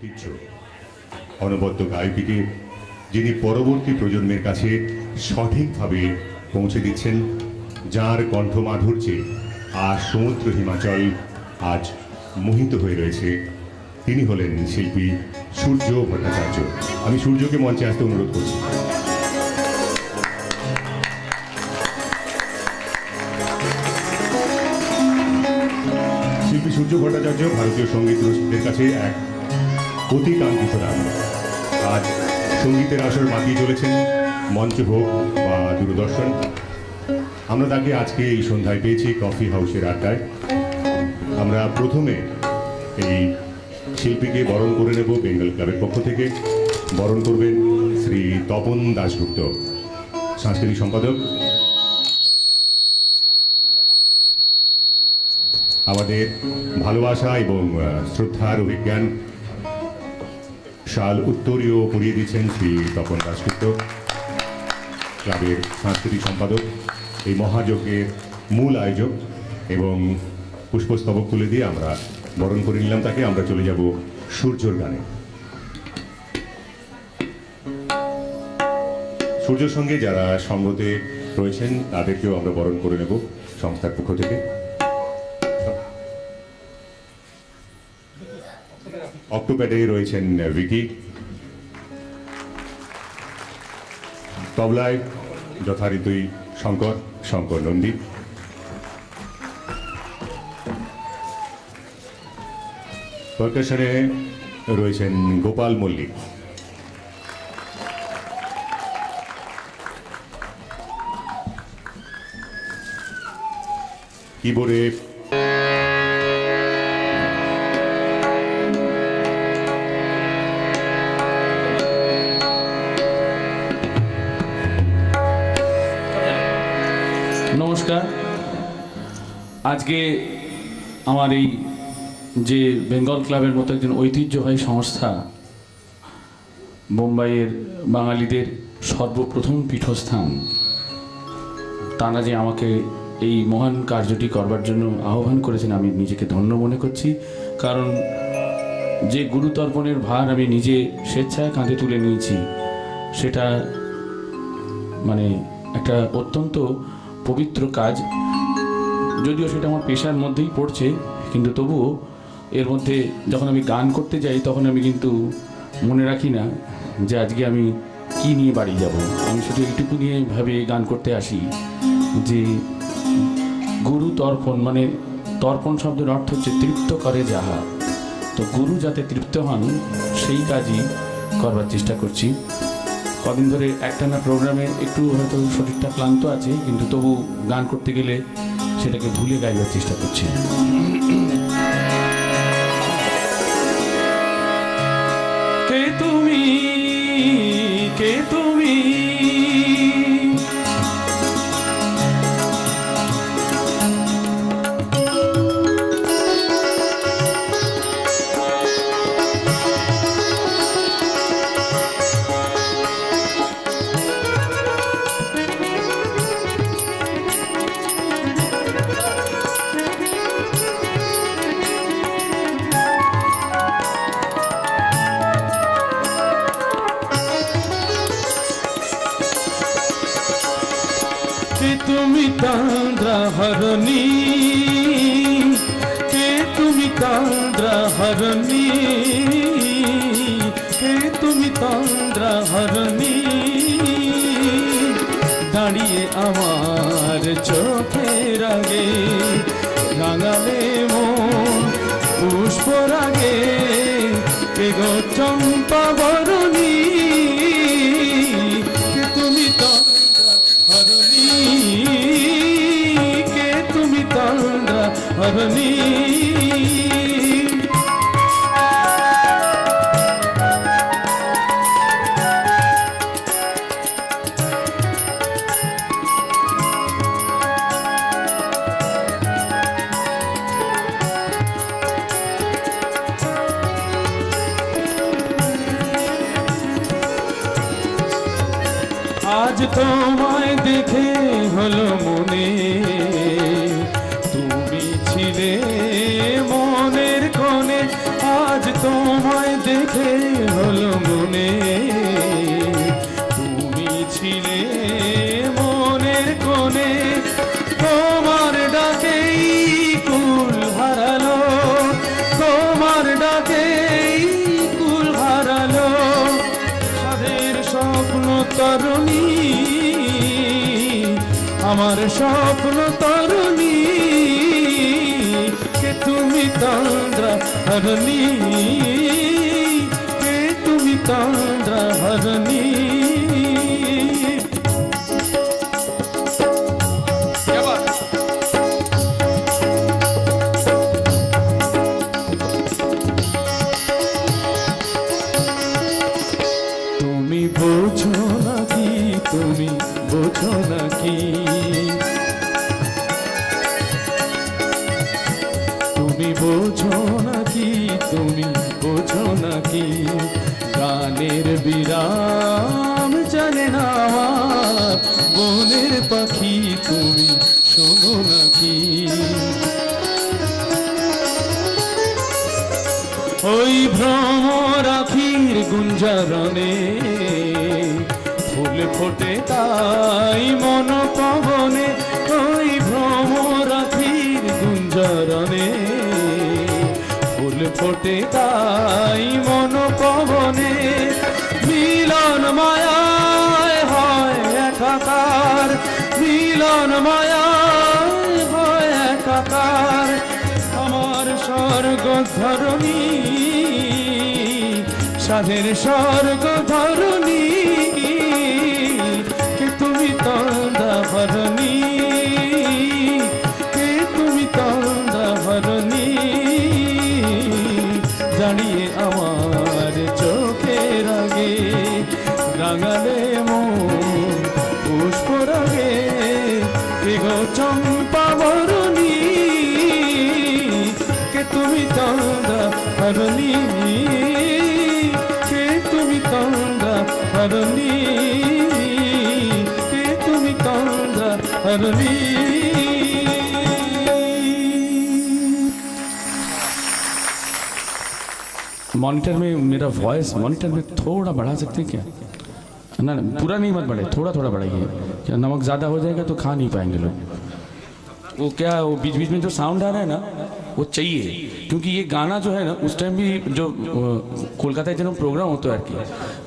ঐতিহ্য অনবদ্য গায়িকাকে যিনি পরবর্তী প্রজন্মের কাছে সঠিকভাবে পৌঁছে দিচ্ছেন, যার কণ্ঠমাধুর্যে আর সমুদ্র হিমাচল আজ মোহিত হয়ে রয়েছে, তিনি হলেন শিল্পী সূর্য ভট্টাচার্য। আমি সূর্যকে মঞ্চে আসতে অনুরোধ করছি। শিল্পী সূর্য ভট্টাচার্য ভারতীয় সঙ্গীত রসিকদের কাছে এক অতিকাঙ্ক্ষিত নাম। আজ সঙ্গীতের আসর মাতিয়ে চলেছেন, মঞ্চ হোক বা দূরদর্শন। আমরা তাকে আজকে এই সন্ধ্যায় পেয়েছি কফি হাউসের আড্ডায়। আমরা প্রথমে এই শিল্পীকে বরণ করে নেব বেঙ্গল ক্লাবের পক্ষ থেকে। বরণ করবেন শ্রী তপন দাশগুপ্ত, সাংস্কৃতিক সম্পাদক। আমাদের ভালোবাসা এবং শ্রদ্ধার অভিজ্ঞান শাল উত্তরীয় পরিয়ে দিচ্ছেন শ্রী তপন দাশগুপ্ত, ক্লাবের সাংস্কৃতিক সম্পাদক, এই মহাযজ্ঞের মূল আয়োজক। এবং পুষ্পস্তবক তুলে দিয়ে আমরা বরণ করে নিলাম তাকে। আমরা চলে যাব সূর্যর গানে। সূর্যর সঙ্গে যারা সঙ্গতে রয়েছেন তাদেরকেও আমরা বরণ করে নেব সংস্থার পক্ষ থেকে। অক্টোপ্যাডে রয়েছেন ভিকি, তবলায় যথারীতি শঙ্কর নন্দী, পারকাশনে রয়েছেন গোপাল মল্লিক, কিবোর্ডে নমস্কার। আজকে আমার এই যে বেঙ্গল ক্লাবের মতো একজন ঐতিহ্যবাহী সংস্থা, বোম্বাইয়ের বাঙালিদের সর্বপ্রথম পীঠস্থান, তারা যে আমাকে এই মহান কার্যটি করবার জন্য আহ্বান করেছেন, আমি নিজেকে ধন্য মনে করছি। কারণ যে গুরুতর্পণের ভার আমি নিজে স্বেচ্ছায় কাঁধে তুলে নিয়েছি, সেটা মানে একটা অত্যন্ত পবিত্র কাজ। যদিও সেটা আমার পেশার মধ্যেই পড়ছে, কিন্তু তবুও এর মধ্যে যখন আমি গান করতে যাই তখন আমি কিন্তু মনে রাখি না যে আজকে আমি কি নিয়ে বাড়ি যাব। আমি শুধু এইটুকু নিয়ে ভাবে গান করতে আসি যে গুরু তর্পণ, মানে তর্পণ শব্দের অর্থ হচ্ছে তৃপ্ত করে যাহা। তো গুরু যাতে তৃপ্ত হন সেই কাজই করবার চেষ্টা করছি। কদিন ধরে একটানা প্রোগ্রামে একটু হয়তো শরীরটা ক্লান্ত আছে, কিন্তু তবু গান করতে গেলে সেটাকে ভুলে গাইবার চেষ্টা করছি। কে তুমি, কে তুমি, তুমি তান্দ্রা হরণী, কে তুমি তান্দ্রা হরণী, কে তুমি তান্দ্রা হরণী, দাঁড়িয়ে আমার চোখের আগে রাঙালে মন পুষ্প রাগে, কে গো চম্পা বরণী, কে তুমি তান্দ্রা হরণী, কে তুমি তান্দ্রা হরণী। আজ তোমায় দেখে হলো মনে, তুমি ছিলে মনের কোণে, আজ তোমায় দেখে হলো মনে তুমি ছিলে মনের কোণে, তোমার ডাকেই কুল হারালো, তোমার ডাকেই কুল হারালো সাধের স্বপ্ন তরুণী, আমার স্বপ্ন তরুণী, কে তুমি তন্দ্রা হরণী, কে তুমি তন্দ্রা হরণী। তুমি বোঝো নাকি, তুমি বোঝো নাকি, তুমি বোঝো নাকি, তুমি বোঝো নাকি, গানের বিরাম জানে না আমার বনের পাখি, তুমি শোনো নাকি। ওই ভ্রমর আখির গুঞ্জরণে ফুল ফোটে তাই মন পবনে, ওই ভ্রমর আখির গুঞ্জরণে ফুল ফোটে তাই মন পবনে, মিলন মায়ায় হয় একাকার, মিলন মায়ায় হয় একাকার আমার স্বর্গ ধরণী, সাধের স্বর্গ ধরণী, কে তুমি তন্দ্রা হরণী, কে তুমি তন্দ্রা হরণী, জানিয়ে আমার চোখের আগে রাঙালে মন পুষ্প রাগে, গো চম্পা বরণী, কে তুমি তন্দ্রা হরণী, কে তুমি তন্দ্রা হরণী, কে তুমি তন্দ্রা হরণী। मॉनिटर में मेरा वॉइस मॉनिटर में थोड़ा बढ़ा सकते हैं क्या? ना ना, पूरा नहीं मत बढ़े, थोड़ा थोड़ा बढ़ाइए, क्या नमक ज़्यादा हो जाएगा तो खा नहीं पाएंगे लोग। वो क्या वो बीच बीच में जो साउंड आ रहा है ना वो चाहिए, क्योंकि ये गाना जो है ना उस टाइम भी जो কলকাতায় যেন প্রোগ্রাম হতো আর কি,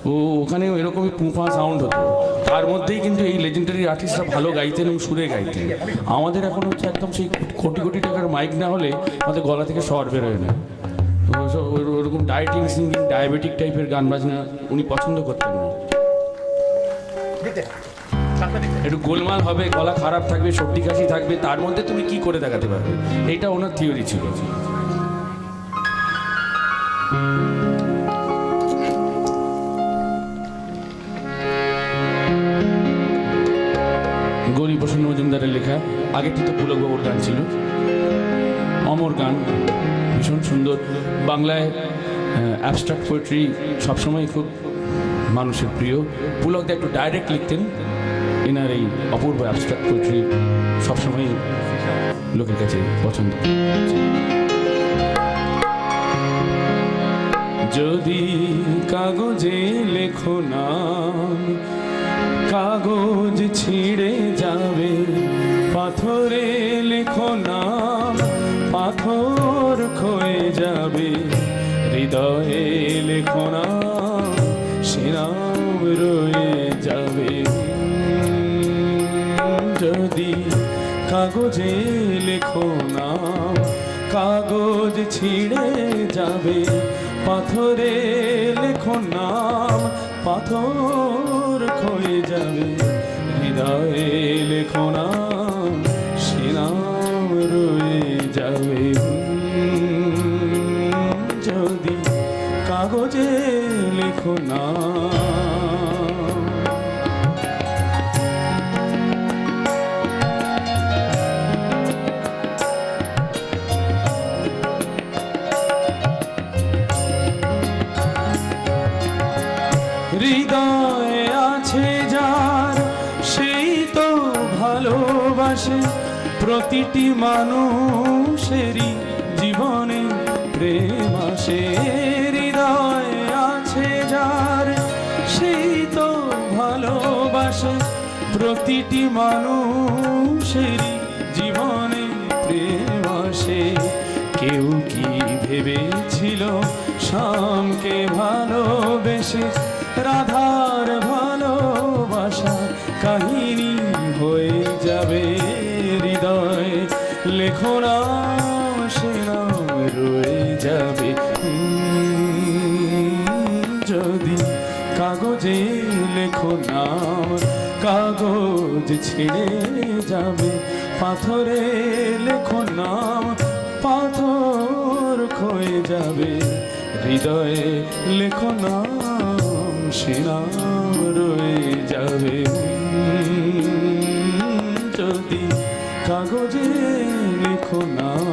ও ওখানে এরকমই পুঁপা সাউন্ড হতো, তার মধ্যেই কিন্তু এই লেজেন্ডারি আর্টিস্টরা ভালো গাইতেন এবং সুরে গাইতেন। আমাদের এখন হচ্ছে একদম সেই কোটি কোটি টাকার মাইক না হলে আমাদের গলা থেকে স্বর বেরোয় না, ওরকম ডায়েটিং সিঙ্গিং ডায়াবেটিক টাইপের গান বাজনা উনি পছন্দ করতেন না। একটু গোলমাল হবে, গলা খারাপ থাকবে, সর্দি কাশি থাকবে, তার মধ্যে তুমি কি করে দেখাতে পারবে, এইটা ওনার থিওরি ছিল। গৌরী প্রসন্ন মজুমদারের লেখা, আগেরটি তো পুলকবাবুর গান ছিল, অমর গান, ভীষণ সুন্দর। বাংলায় অ্যাবস্ট্রাক্ট পোয়েট্রি সবসময় খুব মানুষের প্রিয়। পুলকদা একটু ডাইরেক্ট লিখতেন, এনার এই অপূর্ব অ্যাবস্ট্রাক্ট পোয়েট্রি সবসময় লোকের কাছে পছন্দ। যদি কাগজে লেখো নাম, কাগজ ছিঁড়ে যাবে, পাথরে লেখো নাম, পাথর ক্ষয়ে যাবে, হৃদয়ে লেখো নাম, সে নাম রয়ে যাবে। যদি কাগজে লেখো নাম, কাগজ ছিঁড়ে যাবে, পাথরে লেখো নাম, পাথর ক্ষয়ে যাবে, হৃদয়ে লেখো নাম, সে নাম রয়ে যাবে। যদি কাগজে লেখো নাম। হৃদয়ে আছে যার, সেই তো ভালোবাসে, প্রতিটি মানুষেরই জীবনে প্রেম আসে। প্রতিটি মানুষেরই জীবনে প্রেম আসে। কেউ কি ভেবেছিল শ্যামকে ভালোবেসে রাধার ভালোবাসা কাহিনী হয়ে যাবে হৃদয় লেখো না সে নাম রয়ে যাবে। যদি কাগজে লেখো নাম কাগজ ছিঁড়ে যাবে, পাথরে লেখো নাম পাথর ক্ষয়ে যাবে, হৃদয়ে লেখো নাম সে নাম রয়ে যাবে। যদি কাগজে লেখো নাম।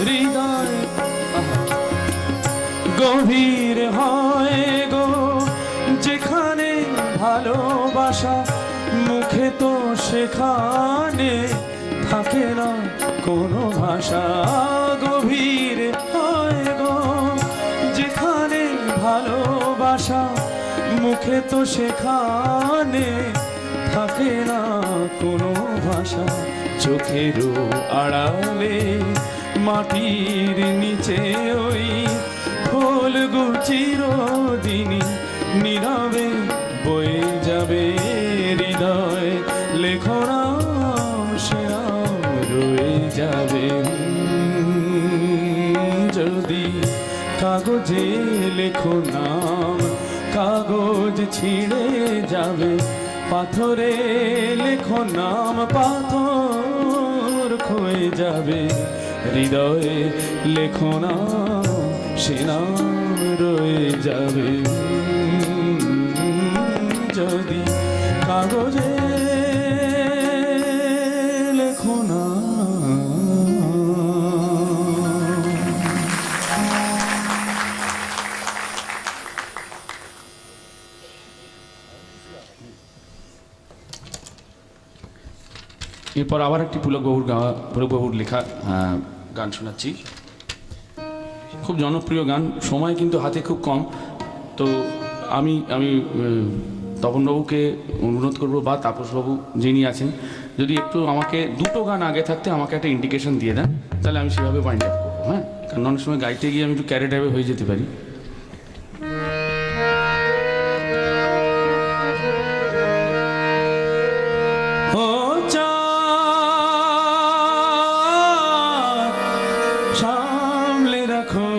হৃদয় গভীর হয় গো যেখানে ভালোবাসা, মুখে তো সেখানে থাকে না কোনো ভাষা। গভীর হয় গো যেখানে ভালোবাসা, মুখে তো সেখানে থাকে না কোনো ভাষা। চোখেরও আড়ালে মাটির নিচে ওই ফুল চিরদিনই নীরবে বয়ে যাবে, হৃদয় লেখো নাম সে নাম রয়ে যাবে। যদি কাগজে লেখো নাম কাগজ ছিঁড়ে যাবে, পাথরে লেখো নাম পাথর ক্ষয়ে যাবে, হৃদয়ে লেখো নাম সে নাম রয়ে যাবে। যদি কাগজে লেখো না। এরপর আবার একটি পুলকবাবুর লেখা গান শোনাচ্ছি। খুব জনপ্রিয় গান, সময় কিন্তু হাতে খুব কম, তো আমি তপনবাবুকে অনুরোধ করবো বা তাপসবাবু যিনি আছেন, যদি একটু আমাকে দুটো গান আগে থাকতে আমাকে একটা ইন্ডিকেশন দিয়ে দেন, তাহলে আমি সেভাবে ওয়াইন্ড আপ করবো। হ্যাঁ, কারণ অনেক সময় গাইতে গিয়ে আমি একটু ক্যারেট অ্যাওয়ে হয়ে যেতে পারি। সামলে রাখো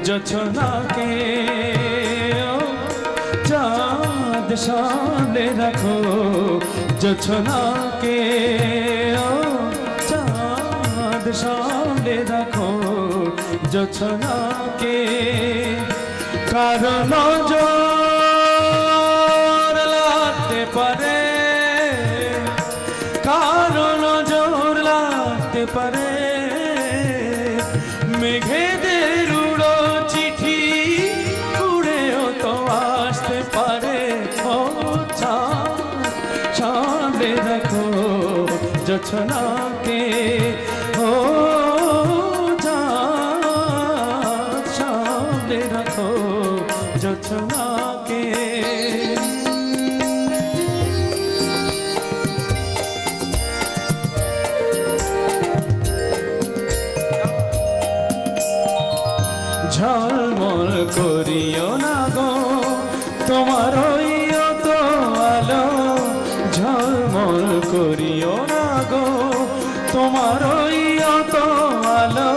জোছনাকে, চাঁদ সামলে রাখো জোছনাকে, চাঁদ সামলে রাখো জোছনাকে, কারণ জোর লাগতে পারে, কারণ জোর লাগতে পারে, মেঘেদের উড়ো চিঠি উড়েও তো আসতে পারে। ও সামনে রাখো জোছনাকে, ও সামনে রাখো জোছনাকে। ঝলমল করিও না গো তোমার ওই তো আলো, ঝলমল করিও না গো তোমার ওই তো আলো,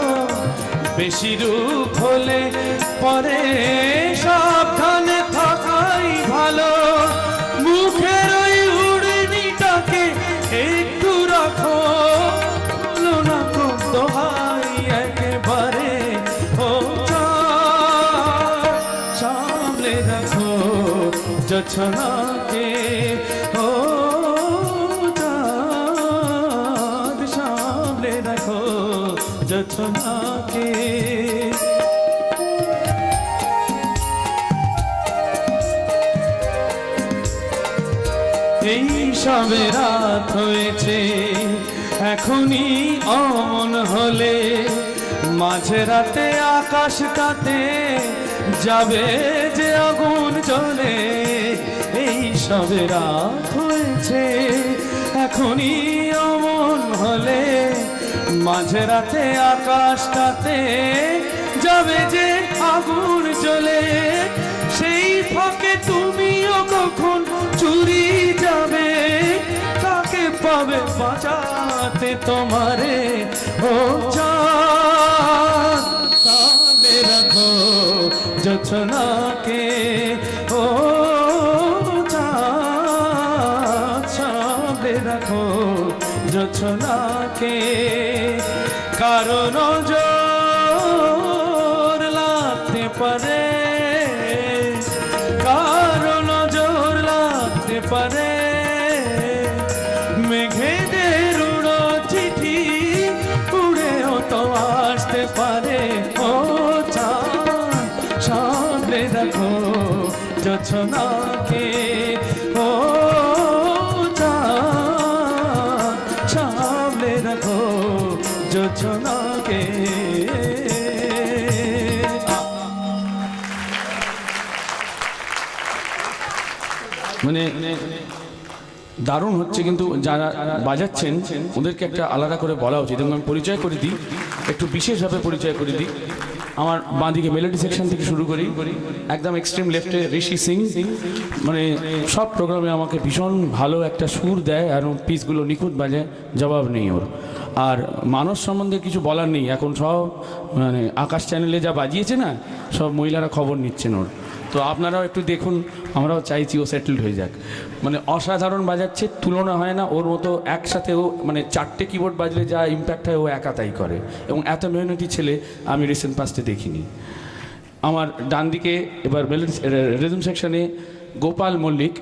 বেশি রূপ হলে পরে সাবধানে থাকাই ভালো, মুখের ওই উড়নিটাকে একটু রাখো না গো দোহাই একেবারে। ও সামলে রাখো জোছনাকে, ও চাঁদ সামলে রাখো জোছনাকে। এই সবে রাত হয়েছে, এখনই অমন হলে মাঝে রাতে আকাশটাতে যাবে যে আগুন জ্বলে। এই সবে রাত হয়েছে, এখনই অমন হলে মাঝে রাতে আকাশটাতে যাবে যে আগুন জ্বলে। সেই ফাঁকে তুমিও কখন চুরি যাবে, কাকে পাবে বাঁচাতে তোমারে ও চাঁদ। সামনে রাখো জোছনাকে ও চাঁদ, সামনে রাখো জোছনাকে। কারণ নজর লাগতে পারে, কারণ নজর লাগতে পারে, মেঘেদের উড়ো চিঠি উড়েও তো আসতে পারে। ও চাঁদ সামনে রাখো জোছনাকে ও চাঁদ, সামনে রাখো জোছনাকে। মানে দারুণ হচ্ছে, কিন্তু যারা বাজাচ্ছেন ওদেরকে একটা আলাদা করে বলা উচিত। এবং আমি পরিচয় করে দিই, একটু বিশেষভাবে পরিচয় করে দিই। আমার বাঁদিকে মেলোডি সেকশন থেকে শুরু করি, একদম এক্সট্রিম লেফটে ঋষি সিং, মানে সব প্রোগ্রামে আমাকে ভীষণ ভালো একটা সুর দেয় আর পিসগুলো নিখুঁত বাজায়, জবাব নেই ওর। আর মানুষ সম্বন্ধে কিছু বলার নেই, এখন সব মানে আকাশ চ্যানেলে যা বাজিয়েছে না, সব মহিলারা খবর নিচ্ছেন ওর। তো আপনারাও একটু দেখুন, আমরাও চাইছি ও সেটেলড হয়ে যাক। মানে অসাধারণ বাজাচ্ছে, তুলনা হয় না ওর মতো। একসাথে ও মানে 4টে কিবোর্ড বাজলে যা ইম্প্যাক্ট হয় ও একা তাই করে, এবং এত মেহনতি ছেলে আমি রিসেন্ট পাস্টে দেখিনি। আমার ডান দিকে এবার রিদম সেকশনে গোপাল মল্লিক,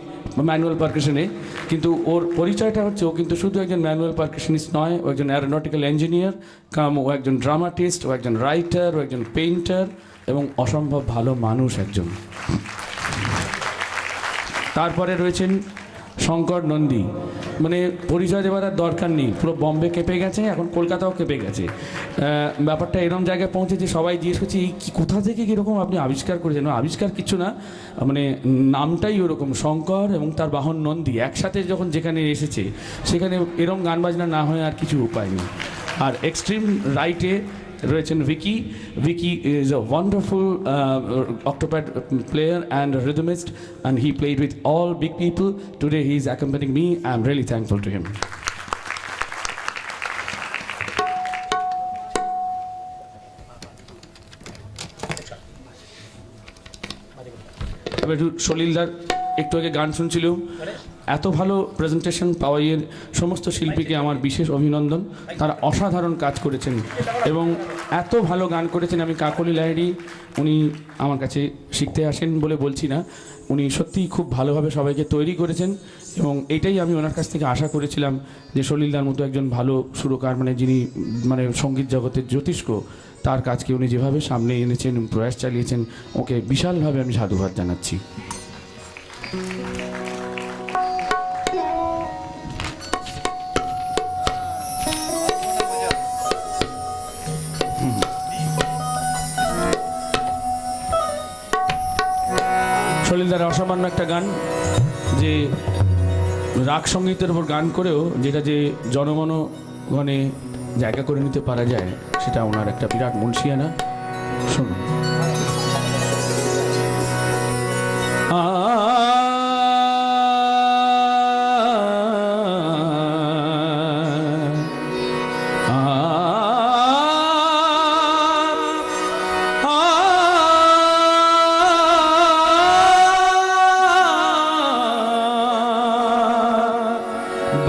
ম্যানুয়াল পারকাশনে, কিন্তু ওর পরিচয়টা হচ্ছে ও কিন্তু শুধু একজন ম্যানুয়াল পারকাশনিস্ট নয়, ও একজন অ্যারোনটিক্যাল ইঞ্জিনিয়ার কাম, ও একজন ড্রামাটিস্ট, ও একজন রাইটার, ও একজন পেইন্টার এবং অসম্ভব ভালো মানুষ একজন। তারপরে রয়েছেন শঙ্কর নন্দী, মানে পরিচয় দেওয়ার আর দরকার নেই, পুরো বম্বে কেঁপে গেছে, এখন কলকাতাও কেঁপে গেছে। ব্যাপারটা এরকম জায়গায় পৌঁছেছে সবাই জিজ্ঞেস করছে এই কোথা থেকে কীরকম আপনি আবিষ্কার করেছেন। আবিষ্কার কিছু না, মানে নামটাই ওরকম, শঙ্কর এবং তার বাহন নন্দী একসাথে যখন যেখানে এসেছে সেখানে এরকম গান বাজনা না হয় আর কিছু উপায় নেই। আর এক্সট্রিম রাইটে রয়েছেন Vicky. Vicky is a wonderful octopad player and a rhythmist, and he played with all big people. Today he is accompanying me. I am really thankful to him. এবার সলিলদার একটু আগে গান শুনছিল, এত ভালো প্রেজেন্টেশন পাওয়াইয়ের সমস্ত শিল্পীকে আমার বিশেষ অভিনন্দন। তারা অসাধারণ কাজ করেছেন এবং এত ভালো গান করেছেন। আমি কাকলি লাহিড়ী, উনি আমার কাছে শিখতে আসেন বলে বলছি না, উনি সত্যিই খুব ভালোভাবে সবাইকে তৈরি করেছেন এবং এটাই আমি ওনার কাছ থেকে আশা করেছিলাম যে সলিলদার মতো একজন ভালো সুরকার, মানে যিনি মানে সঙ্গীত জগতের জ্যোতিষ্ক, তার কাজকে উনি যেভাবে সামনে এনেছেন, প্রয়াস চালিয়েছেন, ওকে বিশালভাবে আমি সাধুবাদ জানাচ্ছি। সলিলদার অসামান্য একটা গান, যে রাগ সঙ্গীতের উপর গান করেও যেটা যে জনগণে জায়গা করে নিতে পারা যায়, সেটা ওনার একটা বিরাট মুন্সিয়ানা। শুনুন।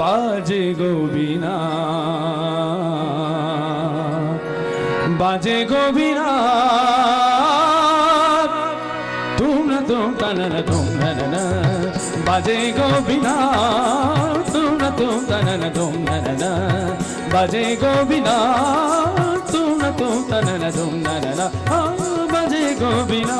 বাজে গোবিনা, বাজে গোবিনা, তুম না তুম তনন তুম নন, বাজে গোবিনা, তুম না তুম তনন তুম নন, বাজে গোবিনা, তুম না তুম তনন তুম নন, বাজে গোবিনা।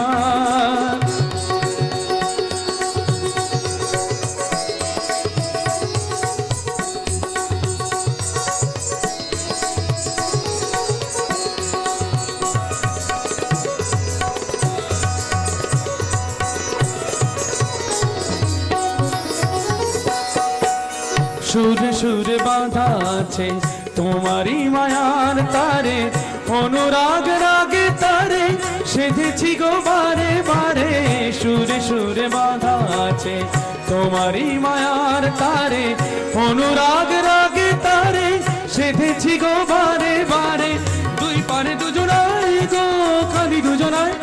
সুরে সুরে বাঁধা আছে তোমারই মায়ার তারে, অনুরাগ রাগে তারে সেধেছি গো বারে বারে। সুরে সুরে বাঁধা আছে তোমারই মায়ার তারে, অনুরাগ রাগে তারে সেধেছি গো বারে বারে। দুই পারে দুজনায় গো খালি দুজনায়,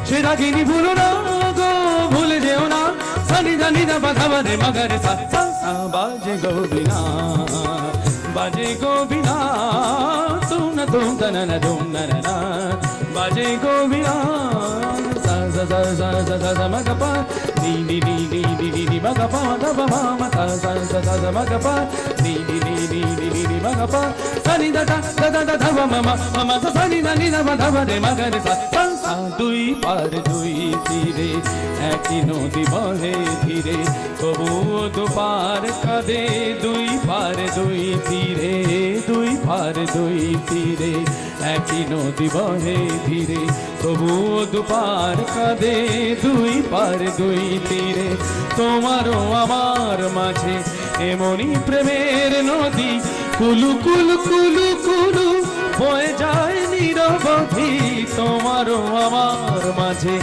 সে রাগিনী ভুলো না গো ভুলে যেও না। সানি জানি না বাধা বাধে মাগারে সা সা সা, বাজে গো বিনা বাজে গো বিনা, তুম না তুম তনা না তুম না না, বাজে গো বিনা। সা সা সা সা সা সা সা মা গা পা, নি নি নি নি নি নি নি মা গা পা মা গা পা মা মা, সা সা সা সা সা মা গা পা, নি নি নি নি নি নি নি মা গা পা, সা নি দা দা দা দা দা ধা মা মা মা মা, সা নি না নি না মা ধা মা রে মা গা রে সা সা সা। দুই পার দুই তীরে একই নদী বহে ধীরে, তবুও দুপার কাঁদে। দুই পার দুই তীরে, দুই পার দুই তীরে একই নদী বহে ধীরে, তবুও দুপার কাঁদে। দুই পার দুই তীরে তোমারও আমার মাঝে এমনই প্রেমের নদী, কুলু কুলু কুলু কুলু বয়ে যায় নিরবধি। তোমারও আমার মাঝে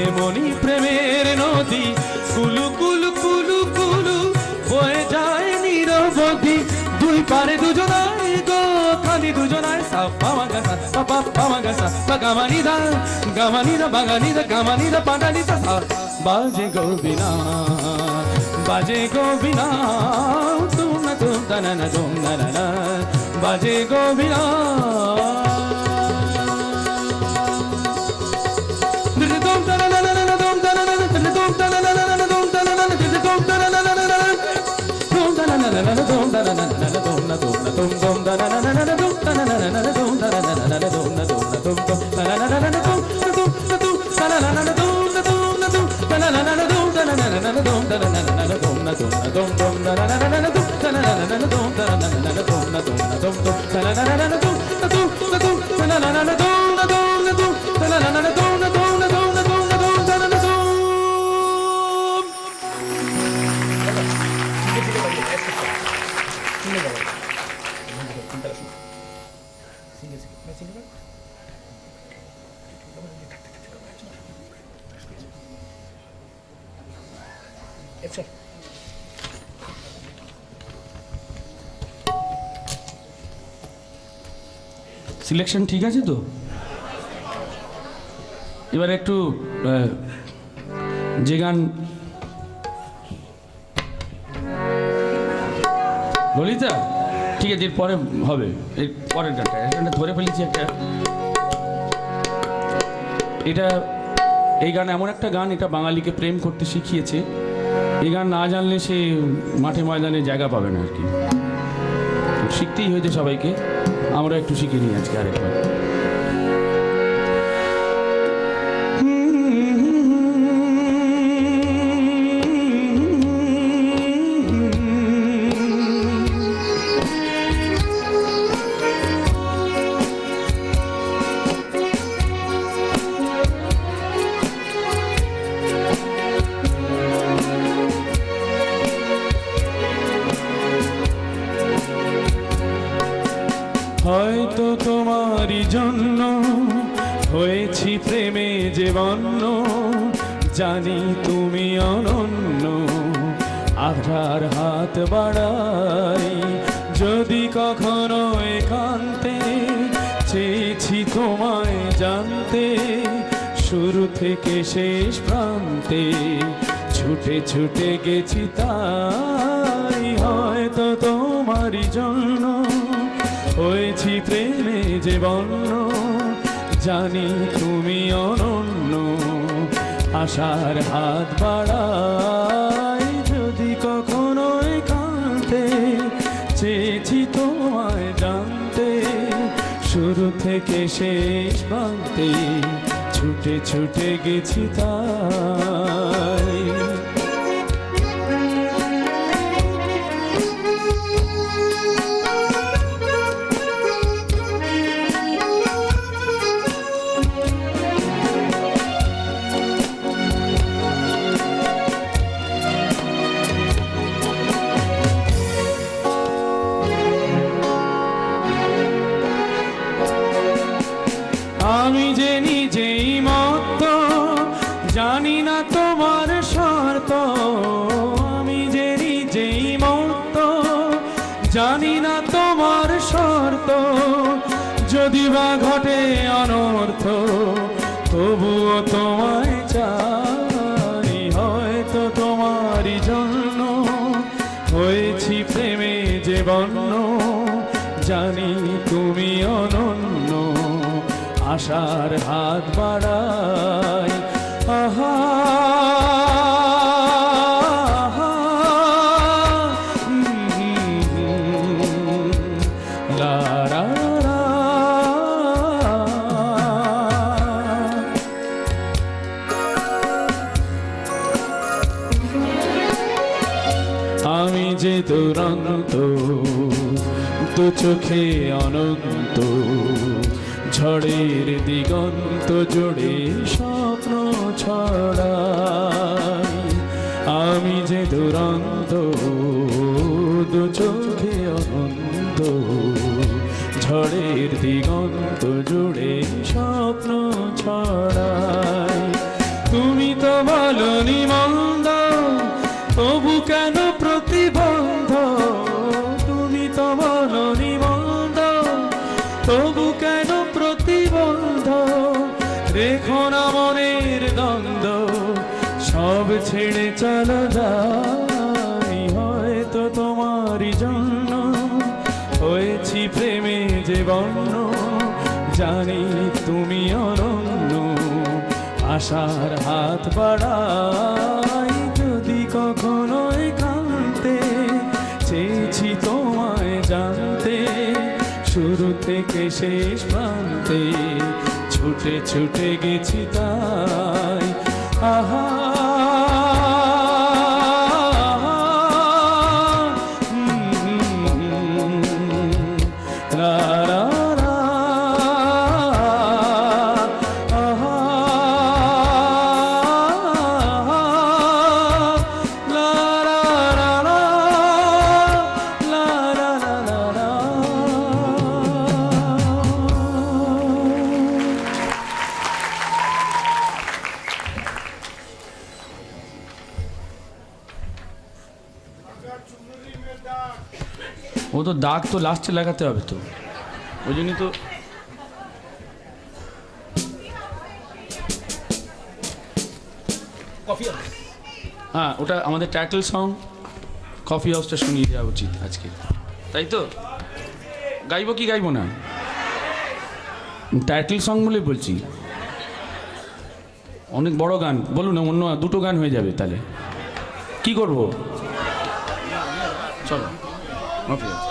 এমনই প্রেমের নদী, কুলু কুলু কুলু কুলু বয়ে যায় নিরবধি। দুই পারে দুজনায় গো খালি দুজনায়, সা পা মা গা সা পা পা পা মা গা সা পা গা মা নি দা বাগানি দা গা মা নি দা পা দা নি সা সা। বাজে গো বিনা বাজে গো বিনা, তুম না তুম তা না না তুম না না না, বাজে গো বিনা। সিলেকশন ঠিক আছে তো? এবার একটু যে গান ললিতা, ঠিক আছে, এর পরে হবে, এর পরের গানটা ধরে ফেলেছি একটা। এটা এই গান এমন একটা গান, এটা বাঙালিকে প্রেম করতে শিখিয়েছে। এই গান না জানলে সে মাঠে ময়দানে জায়গা পাবে না আর কি, শিখতেই হয়েছে সবাইকে। আমরা একটু শিখে নিই আজকে আরেকবার। হয়তো তোমারই জন্য হয়েছি প্রেমে যে বন্য, জানি তুমি অনন্য, আধার হাত বাড়াই যদি কখনো একান্তে, চেয়েছি তোমায় জানতে শুরু থেকে শেষ প্রান্তে, ছুটে ছুটে গেছি তাই। হয়তো তোমারই জন্য হয়েছি প্রেমে যে বন্য, জানি তুমি অনন্য, আশার হাত বাড়াই যদি কখনো একান্তে, চেয়েছি তোমায় জানতে শুরু থেকে শেষ প্রান্তে, ছুটে ছুটে গেছি তাই। জানি না তোমার শর্ত, আমি যে নিজেই মত। জানি না তোমার শর্ত, যদি বা ঘটে অনর্থ, তবুও তোমায় চাই। হয়তো তোমারই জন্য হয়েছি প্রেমে যে বন্য, জানি তুমি অনন্য, আশার হাত বাড়াই। আহা লা রা রা। আমি যে দুরন্ত, দু চোখে অনন্ত, ঝড়ের দিগন্ত জুড়ে স্বপ্ন ছড়াই। আমি যে দুরন্ত, দু চোখে অনন্ত, ঝড়ের দিগন্ত জুড়ে স্বপ্ন ছড়াই। তুমি তো বলনি মন্দ, তবু কেন প্রতিবন্ধ? তুমি তো বলনি মন্দ, তবু কেন প্রতিবন্ধ? রেখো না মনের দ্বন্দ্ব, সব ছেড়ে চলো যাই। হয়তো তোমারই জন্য হয়েছি প্রেমে যে বন্য, জানি তুমি অনন্য, আশার হাত বাড়াই। যদি কখনো একান্তে চেয়েছি তোমায় জানতে, শুরু থেকে শেষ প্রান্তে ছুটে ছুটে গেছি তাই। আহা লা রা রা। আহা লা রা রা রা। লা রা রা রা রা। ও তো দাগ তো লাস্টে লাগাতে হবে তো, ওই জন্যই তো। হ্যাঁ, ওটা আমাদের টাইটেল সং, কফি হাউসটা শুনিয়ে দেওয়া উচিত আজকে, তাই তো? গাইবো কি গাইবো না? টাইটেল সং বলে বলছি। অনেক বড় গান বলুন না, অন্য দুটো গান হয়ে যাবে তাহলে। কি করবো? চলো কফি হাউস।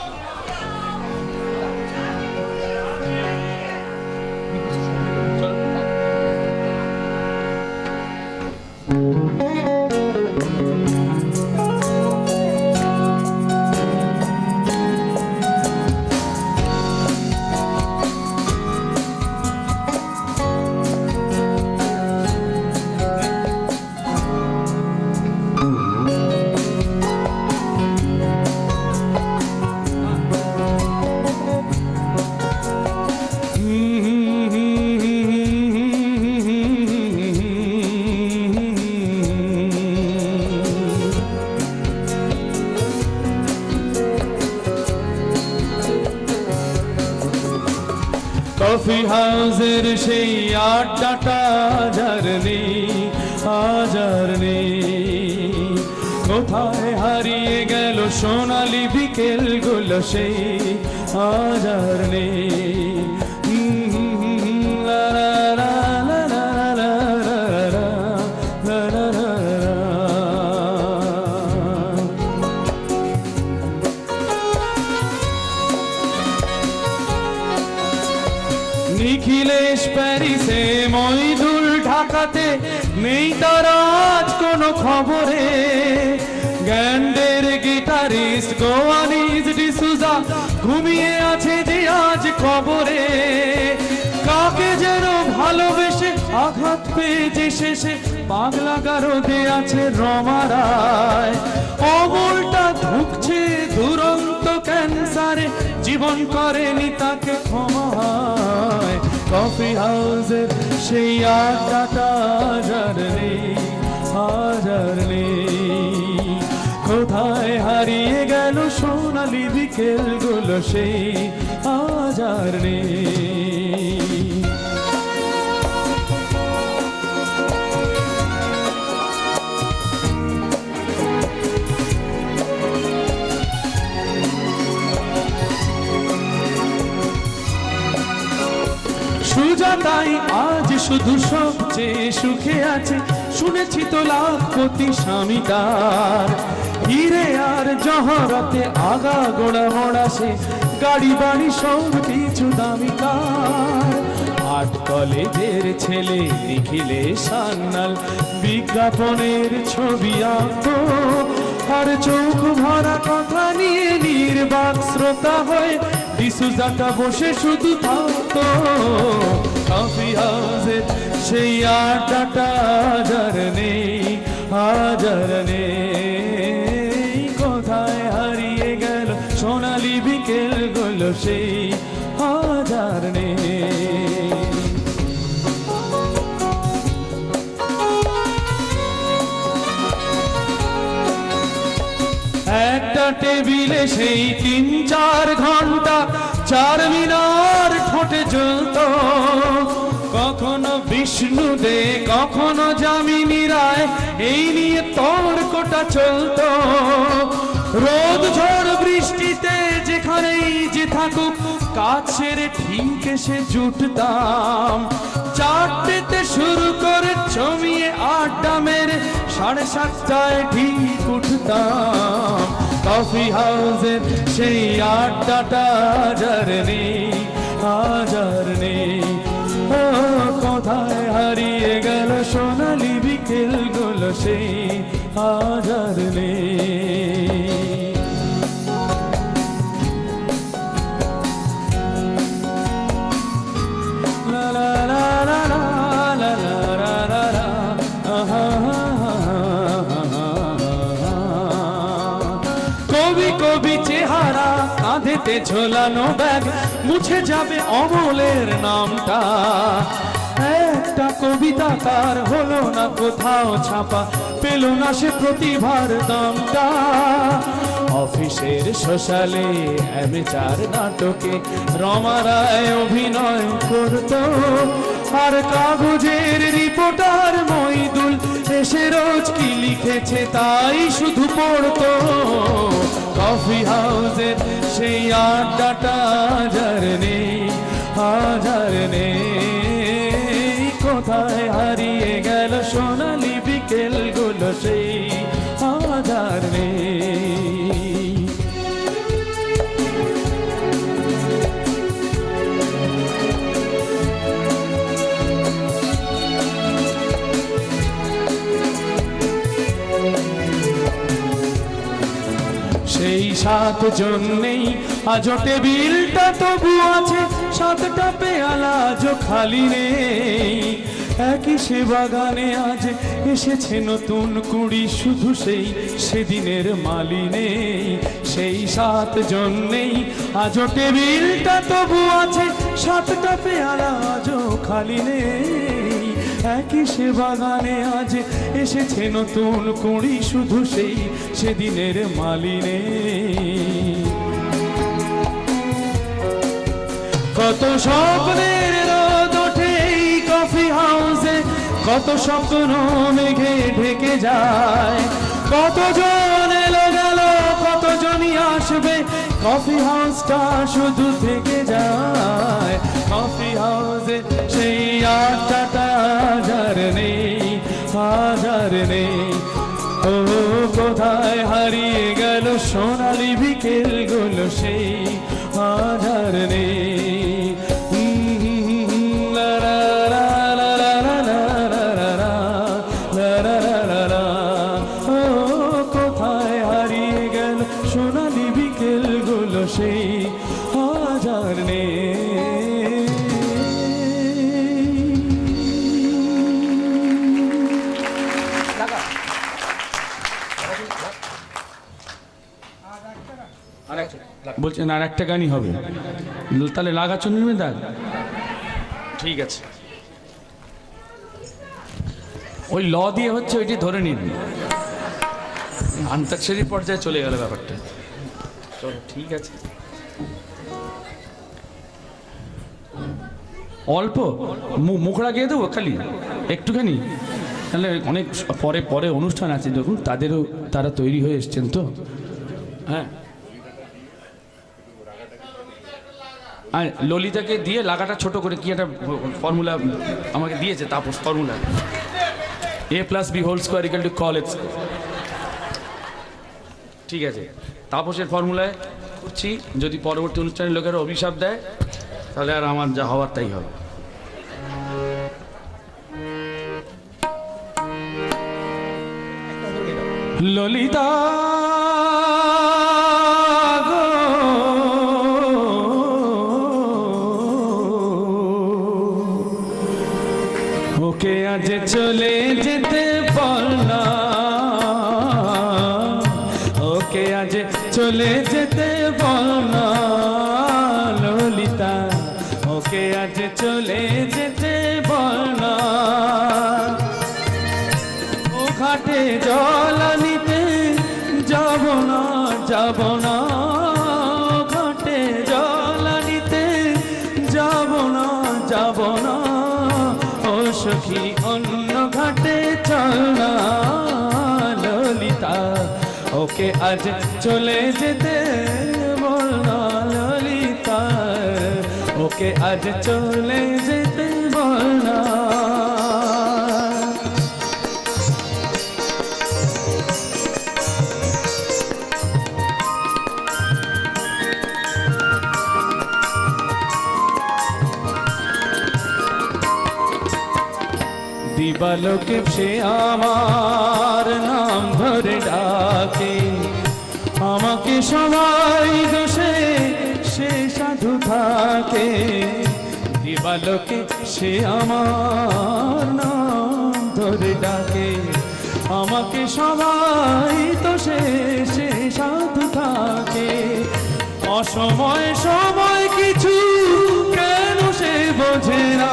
কফি হাউসের সেই আড্ডাটা আজার নেই, আজার নেই। কোথায় হারিয়ে গেল সোনালি বিকেলগুলো সেই আজার নেই। লা লা লা লা লা লা লা লা লা লা। নিখিলেশ প্যারিসে, মইদুল ঢাকাতে, নেই তার আজ কোনো খবরে। গ্যান্ডের গিটারিস্ট গোয়ানিজ ডিসুজা ঘুমিয়ে আছে যে আজ কবরে। কাকে যেন ভালোবেসে আঘাত পেয়ে যে শেষে পাগলা গারদে আছে রমারায়। অমলটা ধুকছে দুরন্ত ক্যান্সারে, জীবন করেনি তাকে ক্ষমা। কফি হাউসের সেই আড্ডাটা আজার নেই, বিকেলগুলো সেই আজ আর নেই। সুজাতাই আজ শুধু সবচেয়ে সুখে আছে, শুনেছি তো লাখপতি স্বামী তার। হিরে আর জহরতে আগা গোড়া মোড়া সে, গাড়ি বাড়ি সব কিছু দামি তার। আর্ট কলেজের ছেলে নিখিলে সান্নাল বিজ্ঞাপনের ছবি আঁকতো, আর চোখ ভরা কথা নিয়ে নির্বাক শ্রোতা হয়ে ডিসুজাটা বসে শুধু থাকতো। কফি হাউসের সেই আড্ডাটা হাজার নেই, হাজার নেই। কোথায় হারিয়ে গেল সোনালি বিকেলগুলো সেই হাজার নেই। একটা টেবিলে সেই 3-4 ঘন্টা 4 মিনার ঠোঁটে জ্বলত, কখনো বিষ্ণু দে কখনো যামিনী রায়, এই নিয়ে তর্কটা চলত। রোদ ঝড় বৃষ্টিতে যেখানেই যে থাকুক, কাছের ঠিক এসে জুটতাম। 4টেতে শুরু করে জমিয়ে আড্ডা মেরে 7:30টায় ঠিক উঠতাম। কফি হাউসের সেই আড্ডাটা হাজার নেই, হাজার নেই। ও কোথায় হারিয়ে গেল সোনালি বিকেলগুলো সেই হাজার নেই। লা লা লা লা লা লা লা লা লা, আহা কবি কবি চেহারা, কাঁধেতে ঝোলানো ব্যাগ, মুছে যাবে অমলের নামটা। একটা কবিতা তার হলো না কোথাও ছাপা, পেল না সে প্রতিভার দামটা। অফিসের সোশ্যালে অ্যামেচার নাটকে রমা রায় অভিনয় করত, আর কাগজের রিপোর্টার মইদুল এসে রোজ কি লিখেছে তাই শুধু পড়তো। কফি হাউসের সেই আড্ডাটা হাজার নেই, হাজার নেই। কোথায় হারিয়ে গেল সোনালি বিকেলগুলো সেই হাজার নেই। সেই 7 জন নেই আজও টেবিলটা তবু আছে, 7টা পেয়ালা আজও খালি নেই। একই সে বাগানে আজ এসেছে নতুন কুড়ি, শুধু সেই সেদিনের মালি নেই। সেই 7 জন নেই আজও টেবিলটা তবু আছে, 7টা পেয়ালা আজও খালি নেই। একই সে বাগানে আজ এসেছে নতুন কুড়ি, শুধু সেই সেদিনের মালি নেই। কত স্বপ্নের রোদ ওঠে এই কফি হাউসে, কত স্বপ্ন মেঘে ঢেকে যায়। কতজন এলো গেল, কতজনই আসবে, কফি হাউসটা শুধু থেকে যায়। কফি হাউসে সেই আড্ডাটা হাজার নেই, হাজার নেই। ও কোথায় হারিয়ে গেল সোনালি বিকেলগুলো সেই হাজার নেই। লা লা লা লা লা লা লা লা লা লা লা লা। ও কোথায় হারিয়ে গেল সোনালি বিকেলগুলো সেই হাজার নেই। বলছেন আর একটা গানই হবে, তাহলে লাগা চন্দ্রমে দাগ। ঠিক আছে, ওই ল দিয়ে হচ্ছে ওইটি ধরে নিন, আন্তাক্ষরীর পর্যায়ে চলে গেল ব্যাপারটা। চলো ঠিক আছে। অল্প মুখড়া গিয়ে দেবো খালি একটুখানি, তাহলে অনেক পরে পরে অনুষ্ঠান আছে দেখুন, তারা তৈরি হয়ে এসছেন তো। হ্যাঁ, আর ললিতাকে দিয়ে লাগাটা ছোট করে কি একটা ফর্মুলা আমাকে দিয়েছে, তাপস ফর্মুলা a+b² কলেজ, ঠিক আছে, তাপসের ফর্মুলায় করছি। যদি পরবর্তী অনুষ্ঠানের লোকেরা অভিশাপ দেয় তাহলে আর আমার যা হওয়ার তাই হবে। ললিতা গো, ওকে আজ চলে যেতে বল না, ওকে আজ চলে যেতে বল না ললিতা, ওকে আজ চলে যেতে বল না। ও ঘাটে জল আনিতে যাব না, যাব না, ঘাটে জল আনিতে যাব না, যাব না, ও সখী অন্য ঘাটে চল না ললিতা, ওকে আজ চলে যেতে বল না ললিতা, ওকে আজ চলে যেতে বল না। দিবালোকে সে আমার নাম ধরে ডাকে, আমাকে সবাই দোষে সে সাধু থাকে। দিবালোকে সে আমার নাম ধরে ডাকে, আমাকে সবাই দোষে সে সাধু থাকে। অসময় সময় কিছু কেন সে বোঝে না,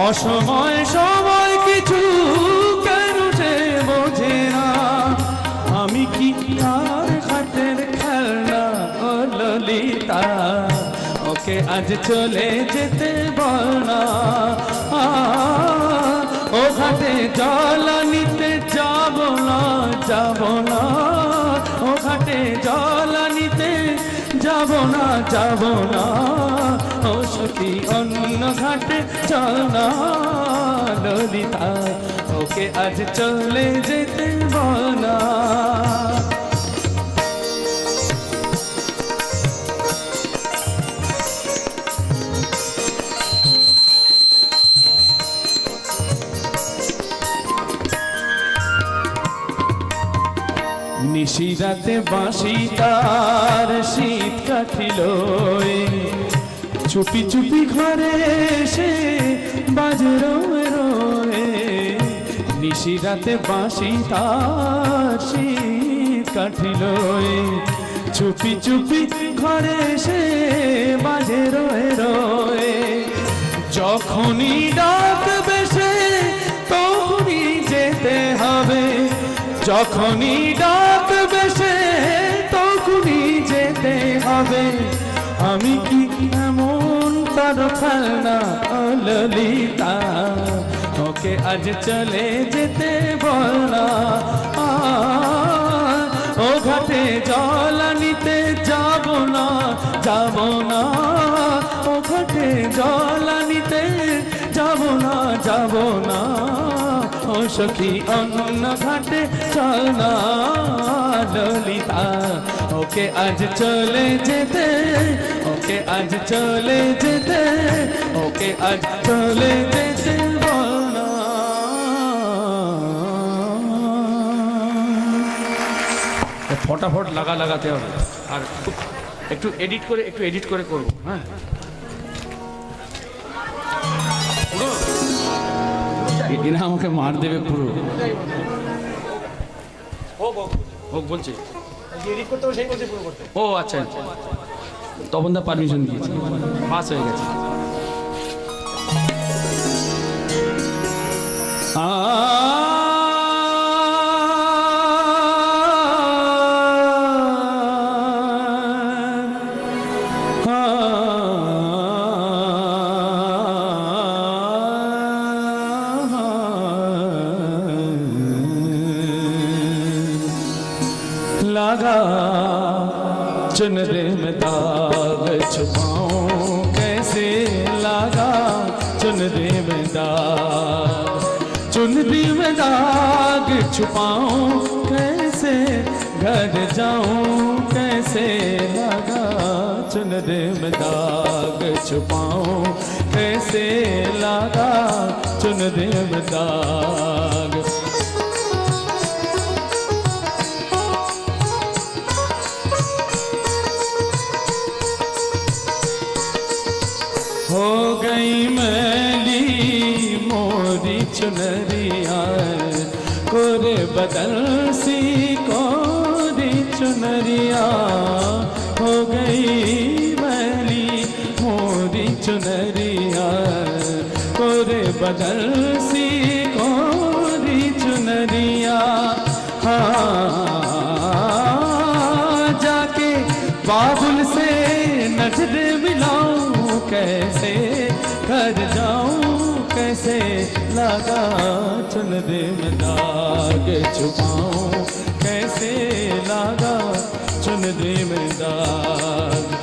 অসময় সময় কিছু কেন সে বোঝে না। আমি কি আর ঘাটের খেলনা ও ললিতা, ওকে আজ চলে যেতে বল না। ও ঘাটে জল নিতে যাব না, যাব না, ও ঘাটে জল নিতে যাব না, যাব না, ও সখী অন্য ঘাটে চল না ললিতা, ওকে আজ চলে যেতে বল না। নিশিরাতে বাঁশি তার শীত কাঠিল, চুপি চুপি ঘরে এসে বাজে রোয়ে রোয়ে। নিশিরাতে বাঁশি তার শীত কাঠিল, চুপি চুপি ঘরে এসে বাজে রোয়ে রোয়ে। যখনই ডাকবে সে তখনই যেতে হবে, যখনই ডাকবে সে তখনই যেতে হবে। আমি কি এমন তার খেলনা ললিতা, ওকে আজ চলে যেতে বল না। ও ঘাটে জল নিতে যাব না, যাব না, ও ঘাটে জল নিতে যাব না, যাব না, ও সখী অন্য ঘাটে চল না ললিতা, ওকে আজ চলে যেতে, ওকে আজ চলে যেতে, ওকে আজ চলে যেতে বল না। ফটাফট লাগাতে হবে, আর একটু এডিট করে করবো। হ্যাঁ, এরা আমাকে মার দেবে পুরো। হোক বলছে, ও আচ্ছা, তখন দা পারমিশন দিয়েছে, পাস হয়ে গেছে। लागा चुनरी में दाग छुपाऊं कैसे लागा चुनरी में दाग चुनरी में दाग छुपाऊं कैसे घर जाऊं कैसे लागा चुनरी में दाग छुपाऊं कैसे लागा चुनरी में दाग हो गई मैली मोरी चुनरिया कोरे बदल सी कोरी चुनरिया हो गई मैली मोरी चुनरिया कोरे बदल सी कोरी चुनरिया हाँ जाके बाबुल से नजर मिलाऊं कैसे घर जाऊं कैसे लागा चुनरी में दाग छुपाऊं कैसे लागा चुनरी में दाग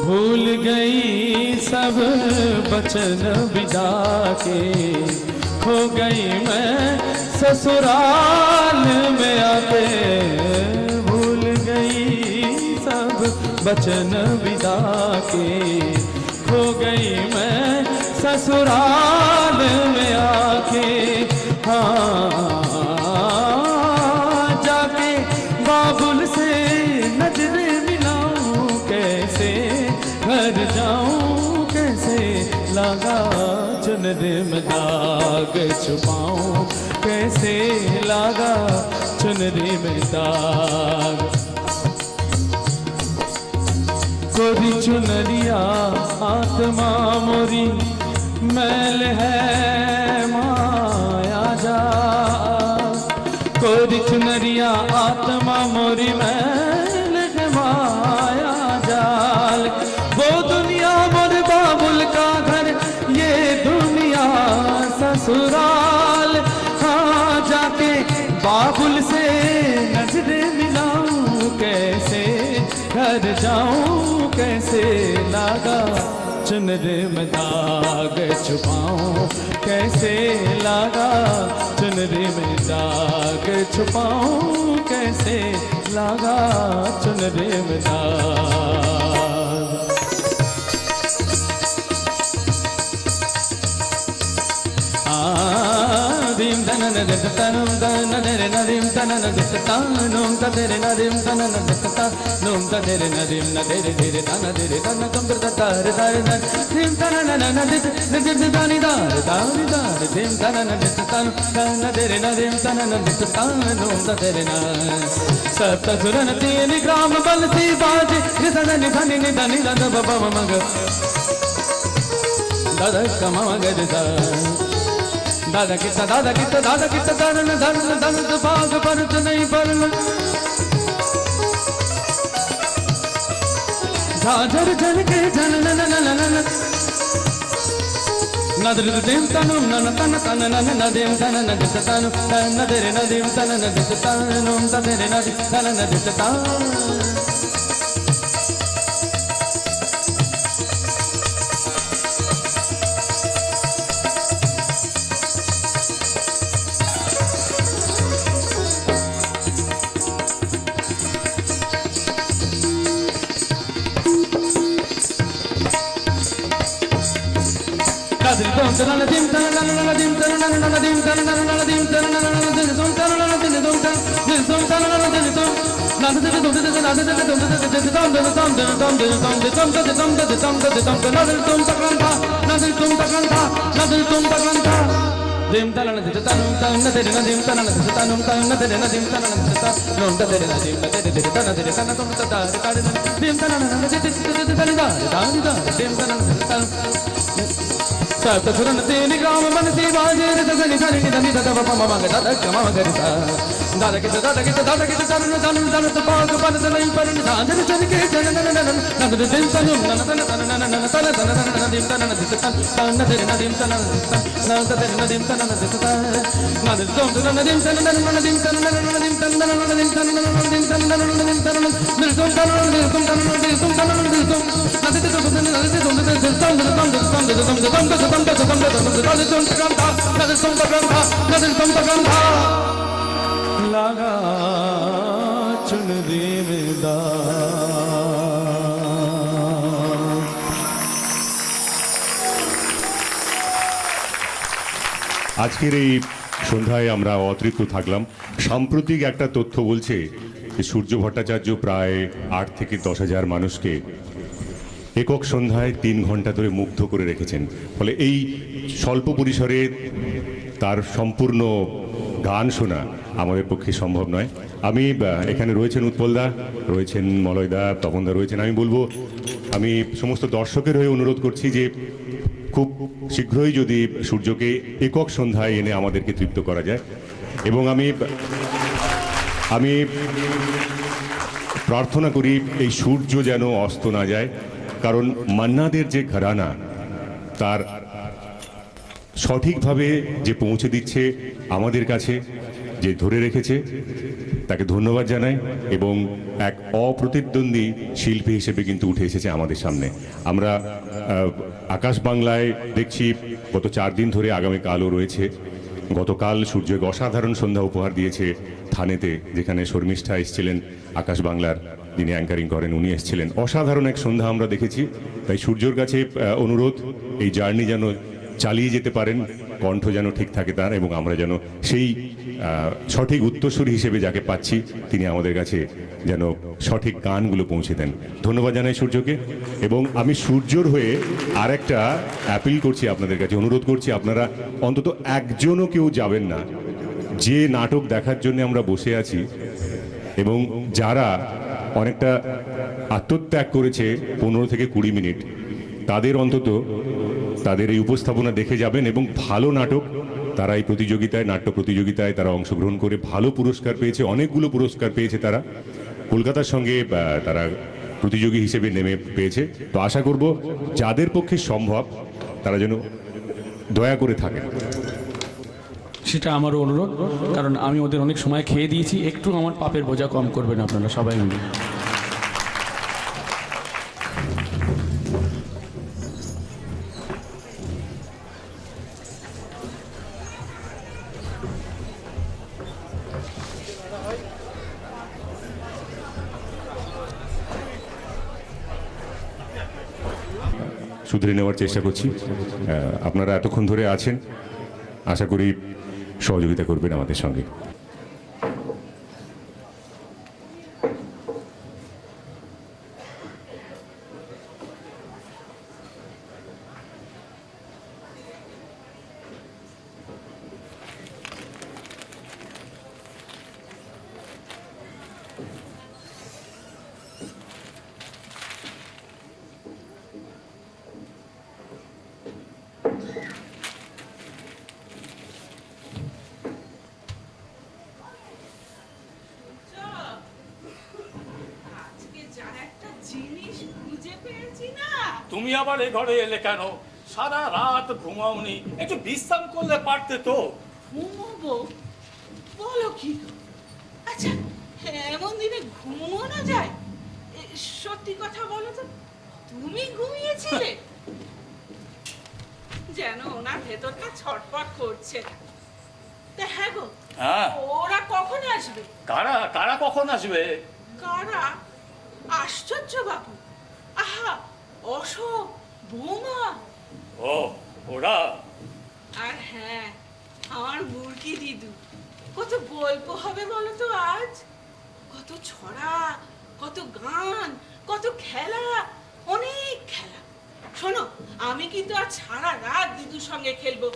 भूल गई सब बचन विदा के खो गई मैं ससुराल में आके भूल गई सब बचन विदा के खो गई मैं ससुराल में आके हाँ जाके बाबुल से नजर मिलाऊं कैसे घर जाऊं कैसे लागा चुनरी में दाग छुपाऊं कैसे लागा चुनरी में दाग कोरी चुनरिया आत्मा मोरी मैल है माया जा कोरी चुनरिया आत्मा मोरी मैल है माया जाल वो दुनिया मोर बाबुल का घर ये दुनिया ससुराल हाँ जाके बाबुल से नजर मिलाऊं कैसे घर जाऊं कैसे लागा चुनरी में दाग छुपाऊं कैसे लागा चुनरी में दाग छुपाऊं कैसे लागा चुनरी में दाग dim dana na da tanum dana dere na dim dana na da tanum da dere na dim dana na da tanum da dere na dim na dere dere dana kum da da da na dim dana na na na de dani da dim dana na da tanum dana dere na dim dana na da tanum da dere na सप्त सुरन तीन ग्राम बलसी बाज निधन निधन निधन निधन बबा मग दादा कमा मगद दादा किता धन धन भाग परत नहीं परन झाझर झन के झन नन नन नन नदर देम तनु नन तन तन नन नदेम तन न दित तनु न देरे नदेम तन न दित तनु तदेरे न दित तन न दित तनु dim talana de tanum tanna de nadim tanana de tanum tanna de nadim tanana de tanum de nadim de tanana de tanum de dim tanana de de tanida de dim tanana de tanum सप्त सुरन तीन ग्राम बनती बाजे रे सगनी धनी धनी धद बाबा मामा ग दादा कमा गर सा दादा के तरुण तरुण तरुण तो पाग पर नहीं पर दादर चल के जन नन नन नन दिन तन नन तन तन नन नन तन तन नन दिन तन नन दिन तन तन दिन नन तन नन तन दिन तन नन दिन तन नन दिन तन नन दिन तन नन दिन तन नन दिन तन नन दिन तन नन दिन तन नन दिन तन दिल तुम तन दिल तुम तन दिल तुम तन दिल तुम नदी तो तुम नदी तो तुम दिल तुम तुम तुम तुम लगा चुन देवदा আজকের এই সন্ধ্যায় আমরা অতৃপ্ত থাকলাম। সাম্প্রতিক একটা তথ্য বলছে যে সূর্য ভট্টাচার্য প্রায় 8 থেকে 10,000 মানুষকে একক সন্ধ্যায় 3 ঘন্টা ধরে মুগ্ধ করে রেখেছেন। ফলে এই স্বল্প পরিসরে তার সম্পূর্ণ গান শোনা আমাদের পক্ষে সম্ভব নয়। আমি এখানে রয়েছেন উৎপলদা, রয়েছেন মলয়দা, তপনদা রয়েছেন। আমি বলবো, আমি সমস্ত দর্শকের হয়ে অনুরোধ করছি যে খুব শীঘ্রই যদি সূর্যকে একক সন্ধ্যায় এনে আমাদেরকে তৃপ্ত করা যায়। এবং আমি প্রার্থনা করি এই সূর্য যেন অস্ত না যায়, কারণ মান্নাদের যে ঘরানা তার সঠিকভাবে যে পৌঁছে দিচ্ছে আমাদের কাছে, যে ধরে রেখেছে, তাকে ধন্যবাদ জানাই। এবং এক অপ্রতিদ্বন্দ্বী শিল্পী হিসেবে কিন্তু উঠে এসেছে আমাদের সামনে। আমরা আকাশ বাংলায় দেখছি গত 4 দিন ধরে, আগামীকালও রয়েছে। গতকাল সূর্য এক অসাধারণ সন্ধ্যা উপহার দিয়েছে থানেতে, যেখানে শর্মিষ্ঠা এসেছিলেন আকাশ বাংলার, যিনি অ্যাঙ্কারিং করেন, উনি এসেছিলেন। অসাধারণ এক সন্ধ্যা আমরা দেখেছি। তাই সূর্যর কাছে অনুরোধ, এই জার্নি যেন চালিয়ে যেতে পারেন, কণ্ঠ যেন ঠিক থাকে তার, এবং আমরা যেন সেই সঠিক উত্তরসূরি হিসেবে যাকে পাচ্ছি তিনি আমাদের কাছে যেন সঠিক গানগুলো পৌঁছে দেন। ধন্যবাদ জানাই সূর্যকে। এবং আমি সূর্যর হয়ে আরেকটা অ্যাপিল করছি আপনাদের কাছে, অনুরোধ করছি, আপনারা অন্তত একজনও কেউ যাবেন না। যে নাটক দেখার জন্য আমরা বসে আছি এবং যারা অনেকটা আত্মত্যাগ করেছে 15 থেকে 20 মিনিট, তাদের অন্তত তাদের এই উপস্থাপনা দেখে যাবেন। এবং ভালো নাটক, তারা এই প্রতিযোগিতায়, নাট্য প্রতিযোগিতায় তারা অংশগ্রহণ করে ভালো পুরস্কার পেয়েছে, অনেকগুলো পুরস্কার পেয়েছে তারা, কলকাতার সঙ্গে তারা প্রতিযোগী হিসেবে নেমে পেয়েছে। তো আশা করব যাদের পক্ষে সম্ভব তারা যেন দয়া করে থাকে। সেটা আমারও অনুরোধ, কারণ আমি ওদের অনেক সময় খেয়ে দিয়েছি। একটু আমার পাপের বোঝা কম করবেন আপনারা সবাই মিলে। শুধরে নেওয়ার চেষ্টা করছি। আপনারা এতক্ষণ ধরে আছেন, আশা করি সহযোগিতা করবেন আমাদের সঙ্গে। তুমি আবার এ ঘরে এলে কেন? সারা রাত ঘুমাওনি, একটু বিশ্রাম করলে পারতে তো। ঘুমোবো বলো কি? আচ্ছা, এমন দিনে ঘুমোনো যায়? সত্যি কথা বলো তো, তুমি ঘুমিয়েছিলে? যেন ওনার ভেতরটা ছটফট করছে। হ্যাঁ গো, হ্যাঁ, ওরা কখন আসবে? কারা কারা কখন আসবে? কারা? আশ্চর্য বাবু, আহা, অশোক, বোমা। ও, ওরা? আর হ্যাঁ, আমার মুরগি দিদু। কত গল্প হবে বলো তো আজ, কত ছড়া, কত গান, কত খেলা, অনেক খেলা। শোনো, আমি কিন্তু আজ সারা রাত দিদুর সঙ্গে খেলবো,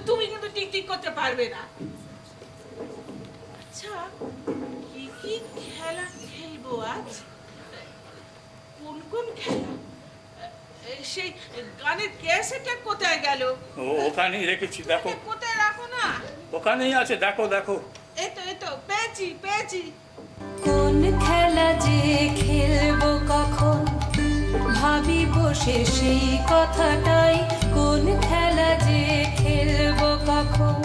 তুমি কিন্তু টিকটিক করতে পারবে না। আচ্ছা, কি কি খেলা খেলবো আজ? কোন কোন খেলা? সেই গানের ক্যাসেটটা কোথায় গেল? ওখানেই রেখেছি, দেখো কোথায় রাখো না? ওখানেই আছে, দেখো দেখো। এই তো পেয়েছি পেয়েছি। কোন খেলা যে খেলবো কখন ভাবি বসে সেই কথাটাই, কোন খেলা যে খেলবো কখন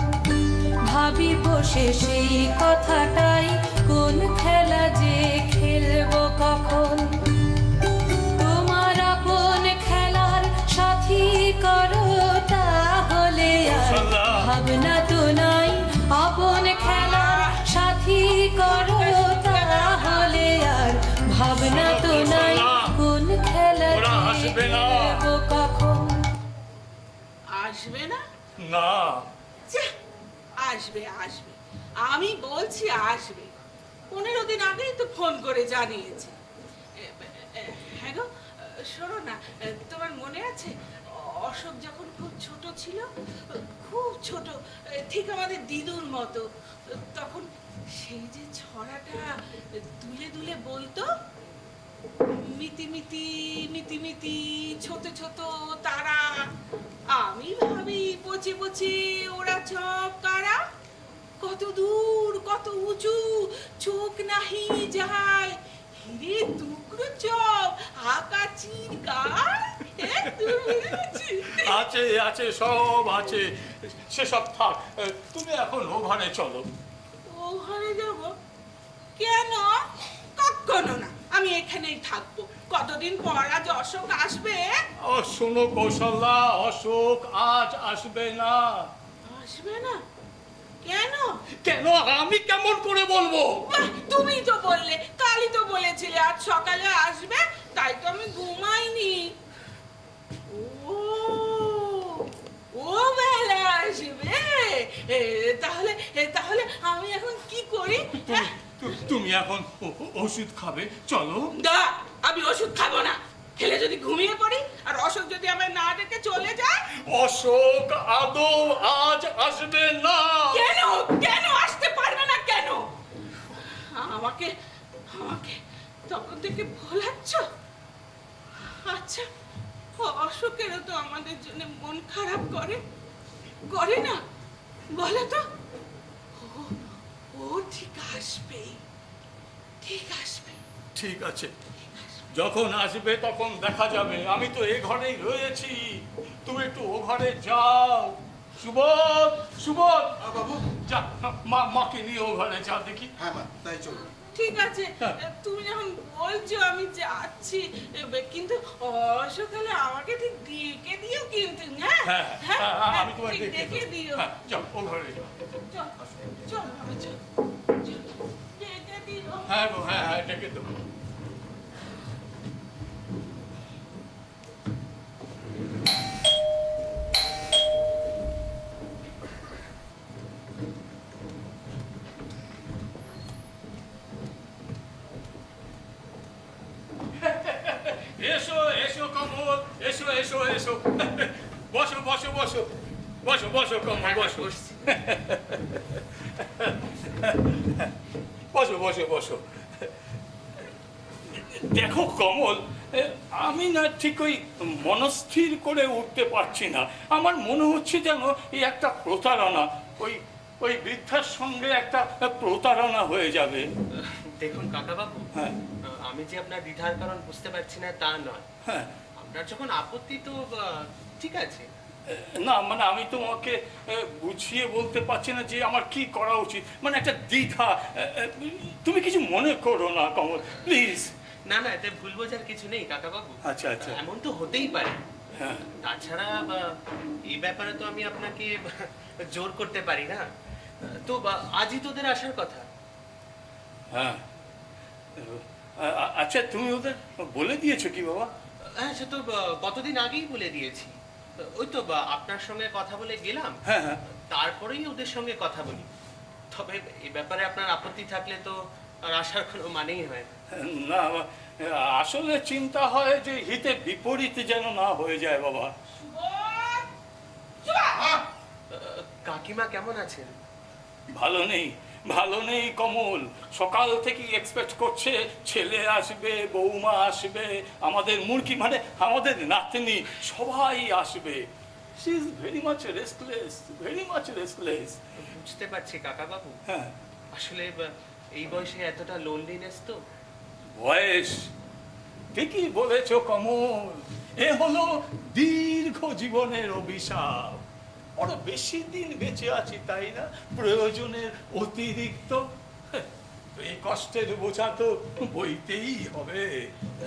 ভাবি বসে সেই কথাটাই, কোন খেলা যে খেলবো কখন। তোমার আপন খেলার সাথী করো তাহলে আর ভাবনা তো নাই, আপন খেলার সাথী করো তাহলে আর ভাবনা তো নাই, কোন খেলা ওরা আসবে না। খেলবো কখন। আসবে না? না, যাহ, আসবে আসবে, আমি বলছি আসবে। 15 দিন আগেই তো ফোন করে জানিয়েছে। হ্যাঁ গো, শোনো না, তোমার মনে আছে অশোক যখন খুব ছোট ছিল, খুব ছোট, ঠিক আমাদের দিদুর মতো, তখন সেই যে ছড়াটা দুলে দুলে বলতো, মিতি মিতি মিতি মিতি ছোট ছোট তারা, আমি ভাবি পচে পচে ওরা সব কারা, কত দূর কত উঁচু, চোখ নাহি যায়, হিরে টুকরো চপ আকাচির গায়। আছে আছে, সব আছে, সেসব থাক। তুমি এখন ও ঘরে চলো। ও ঘরে যাব? কেন? কখনো না, আমি এখানেই থাকবো। কতদিন পর আজ অশোক আসবে। ও শোনো কৌশল্যা, অশোক আজ আসবে না। আসবে না? কেন? কেন আমি কেমন করে বলবো? বাহ, তুমি তো বললে, কালই তো বলেছিলে আজ সকালে আসবে, তাই তো আমি ঘুমাইনি। ও ও বেলা আসবে। তাহলে তাহলে আমি এখন কি করি? হ্যাঁ? তুমি এখন ওষুধ খাবে, চলো। না, আমি ওষুধ খাবো না। খেলে যদি ঘুমিয়ে পড়ি আর অশোক যদি আমায় না ডেকে চলে যায়। অশোক আদৌ আজ আসবে না। কেন কেন আসতে পারবে না কেন? আমাকে আমাকে তখন থেকে ভোলাচ্ছ। আচ্ছা, অশোকেরও তো আমাদের জন্য মন খারাপ করে, করে না? বলে তো। ও ঠিক আসবে, ঠিক আসবে। ঠিক আছে, যখন আসবে তখন দেখা যাবে। আমি তো এ ঘরেই রয়েছি, তুমি একটু ও ঘরে যাও। সুবোধ, সুবোধ বাবু, যা, মাকে নিয়ে ও ঘরে যা দেখি। হ্যাঁ মা, তাই চলুন। ঠিক আছে, তুমি যখন বলছো আমি যাচ্ছি, কিন্তু অসকালে আমাকে ঠিক ডেকে দিও কিন্তু। হ্যাঁ, আমি তোমায় ঠিক ডেকে দিও। হ্যাঁ, যাও ও ঘরে যাও। চল চল আমি চল, ডেকে দিও। হ্যাঁ গো, হ্যাঁ হ্যাঁ, ডেকে দেবো। এসো এসো কমল, এসো এসো এসো, বসো বসো বসো বসো বসো কমল, বসো বসো বসো বসো। দেখো কমল, আমি না ঠিক ওই মনস্থির করে উঠতে পারছি না। আমার মনে হচ্ছে যেন এই একটা প্রতারণা, ওই ওই বৃদ্ধার সঙ্গে একটা প্রতারণা হয়ে যাবে। দেখুন কাকাবাবু, হ্যাঁ আমি যে আপনার দ্বিধার কারণ বুঝতে পারছি না তা নয়। হ্যাঁ, আপনার যখন আপত্তি তো ঠিক আছে। না মানে আমি তোমাকে বুঝিয়ে বলতে পারছি না যে আমার কি করা উচিত, মানে একটা দ্বিধা। তুমি কিছু মনে করো না কমল, প্লিজ। না না, এতে ভুল বোঝার কিছু নেই কাকাবাবু। আচ্ছা আচ্ছা, এমন তো হতেই পারে। হ্যাঁ তাছাড়া এই ব্যাপারে তো আমি আপনাকে জোর করতে পারি না। তো আজই তোদের আসার কথা। হ্যাঁ, আচ্ছা তুমি ওদের বলে দিয়েছো কি বাবা? হ্যাঁ, সে তো কতদিন আগেই বলে দিয়েছি। ওই তো আপনার সঙ্গে কথা বলে গেলাম, হ্যাঁ হ্যাঁ, তারপরেই ওদের সঙ্গে কথা বলি। তবে এই ব্যাপারে আপনার আপত্তি থাকলে তো আর আসার কোনো মানেই হয় না। না আসলে চিন্তা হয় যে হিতে বিপরীত যেন না হয়ে যায় বাবা। কাকিমা কেমন আছেন? ভালো নেই, ভালো নেই কমল। সকাল থেকেই এক্সপেক্ট করছে ছেলে আসবে, বৌমা আসবে, আমাদের মুরগি মানে আমাদের নাতনি সবাই আসবে। She is very much restless, very much restless. বুঝতে পারছি কাকাবাবু, হ্যাঁ, আসলে এই বয়সে এতটা লোনলিনেস তো। বয়স ঠিকই বলেছ কমল, এ হলো দীর্ঘ জীবনের অভিশাপ। বড় বেশি দিন বেঁচে আছি তাই না, প্রয়োজনের অতিরিক্ত। এই কষ্টের বোঝা তো বইতেই হবে।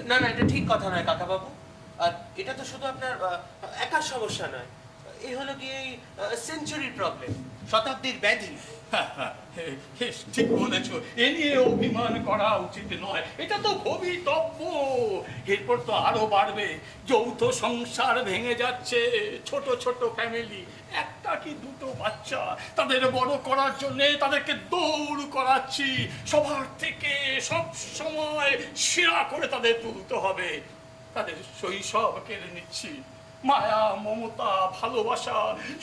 না না, এটা ঠিক কথা নয় কাকাবাবু। আর এটা তো শুধু আপনার একার সমস্যা নয়, এই হলো কি এই সেঞ্চুরির প্রবলেম, শতাব্দীর ব্যাধি। ঠিক বলেছ, এ নিয়ে অভিমান করা উচিত নয়, এটা তো ভবিতব্য। এরপর তো আরো বাড়বে। যৌথ সংসার ভেঙে যাচ্ছে, ছোট ছোট ফ্যামিলি, একটা কি দুটো বাচ্চা, তাদের বড় করার জন্য তাদেরকে দৌড় করাচ্ছি। সবার থেকে সব সময় সেরা করে তাদের তুলতে হবে। তাদের শৈশব কেড়ে নিচ্ছি, মায়া, মমতা, ভালোবাসা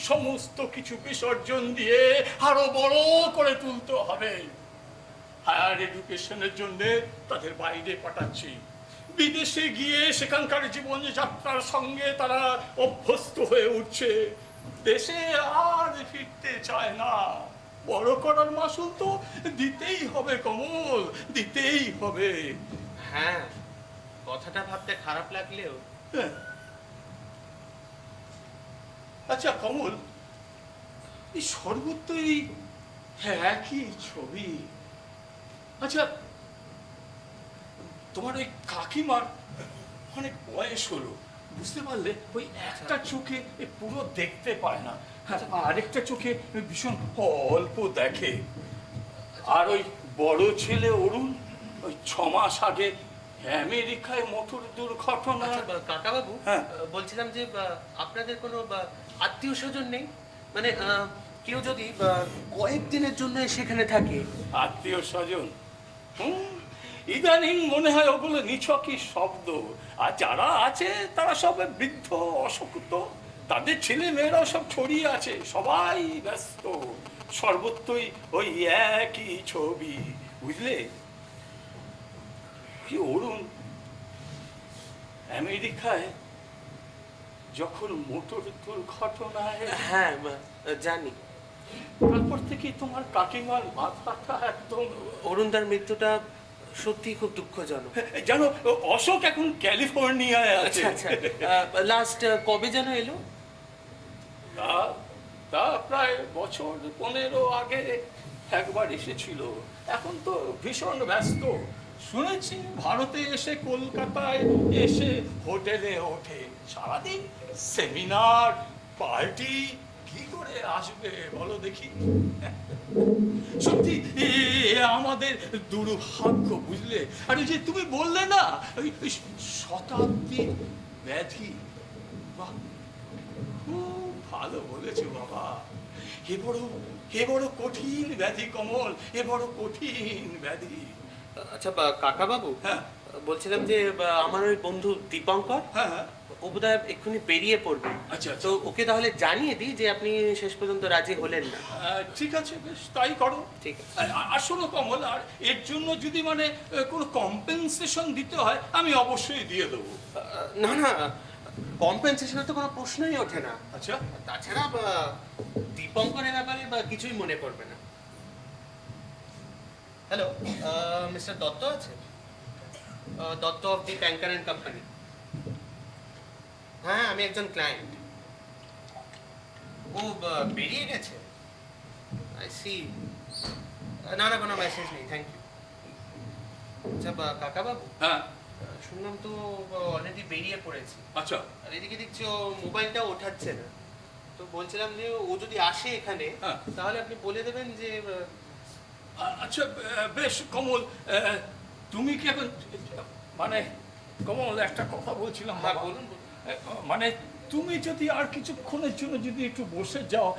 সমস্ত কিছু বিসর্জন দিয়ে আরো বড় করে তুলতে হবে। হায়ার এডুকেশনের জন্য তাদের বাইরে পাঠাচ্ছি। বিদেশে গিয়ে সেখানকার জীবনযাত্রার সঙ্গে তারা অভ্যস্ত হয়ে উঠছে, দেশে আর ফিরতে চায় না। বড় করার মাসুল তো দিতেই হবে কমল, দিতেই হবে। হ্যাঁ, কথাটা ভাবতে খারাপ লাগলেও হ্যাঁ। আচ্ছা কমল, এই সর্বত্রই একই ছবি। আচ্ছা, তোমার ওই কাকিমার অনেক বয়স হলো, বুঝতে পারলে? ওই একটা চোখে পুরো দেখতে পায় না, আরেকটা চোখে ভীষণ অল্প দেখে। আর ওই বড় ছেলে অরুণ, ওই 6 মাস আগে আমেরিকায় মোটর দুর্ঘটনা। কাকাবাবু, হ্যাঁ। বলছিলাম যে আপনাদের কোনো আত্মীয় স্বজন নেই, মানে কেউ যদি কয়েকদিনের জন্য সেখানে থাকে? আত্মীয় স্বজন? ইদানিং মনে হয় ওগুলো নিছকই শব্দ। আর যারা আছে তারা সব বৃদ্ধ, অশক্ত, তাদের ছেলে মেয়েরাও সব ছড়িয়ে আছে, সবাই ব্যস্ত। সর্বত্রই ওই একই ছবি, বুঝলে? কি অরুণ আমেরিকায় যখন মোটর দুর্ঘটনায়, হ্যাঁ জানি, তারপর থেকে তোমার কাকিমার মাথাটা একদম। অরুণদার মৃত্যুটা সত্যি খুব দুঃখজনক। জানো, অশোক এখন ক্যালিফোর্নিয়ায় আছে। আচ্ছা আচ্ছা, লাস্ট কবে যেন এলো? তা প্রায় বছর 15 আগে একবার এসেছিল। এখন তো ভীষণ ব্যস্ত। শুনেছি ভারতে এসে কলকাতায় এসে হোটেলে ওঠে, সারাদিন সেমিনার, পার্টি, কি করে আসবে বলো দেখি? সত্যি আমাদের দুর্ভাগ্য, বুঝলে? আর ওই যে তুমি বললে না, ওই শতাব্দীর ব্যাধি, বাহ, খুব ভালো বলেছো বাবা। এ বড় কঠিন ব্যাধি কমল, এ বড় কঠিন ব্যাধি। আচ্ছা কাকাবাবু, হ্যাঁ। বলছিলাম যে আমার ওই বন্ধু দীপঙ্কর, হ্যাঁ হ্যাঁ, ও বোধহয় এক্ষুনি বেরিয়ে পড়বে। আচ্ছা, তো ওকে তাহলে জানিয়ে দিই যে আপনি শেষ পর্যন্ত রাজি হলেন না। ঠিক আছে, বেশ তাই করো। ঠিক আছে। আর শোনো কমল, আর এর জন্য যদি মানে কোনো কম্পেনসেশন দিতে হয় আমি অবশ্যই দিয়ে দেবো। না না, কম্পেনসেশনের তো কোনো প্রশ্নই ওঠে না। আচ্ছা, তাছাড়া দীপঙ্করের ব্যাপারে কিছুই মনে করবে না। হ্যালো, মিস্টার দত্ত আছে? Datta of the banker and company. হ্যাঁ, আমি একজন ক্লায়েন্ট। ও বেরিয়ে গেছে? I see. না না, কোনো মেসেজ নেই, থ্যাংক ইউ। আচ্ছা কাকাবাবু, হ্যাঁ, শুনলাম তো অলরেডি বেরিয়ে পড়েছে। আচ্ছা, আর এদিকে দেখছি ও মোবাইলটা ওঠাচ্ছে না। তো বলছিলাম যে ও যদি আসে এখানে, হ্যাঁ। তাহলে আপনি বলে দেবেন যে আচ্ছা, বেশ কমল, তুমি কি এখন মানে কমল একটা কথা বলছিলাম হ্যাঁ, বাবা। বলুন, বলুন। মানে তুমি যদি আর কিছুক্ষণের জন্য যদি একটু বসে যাও,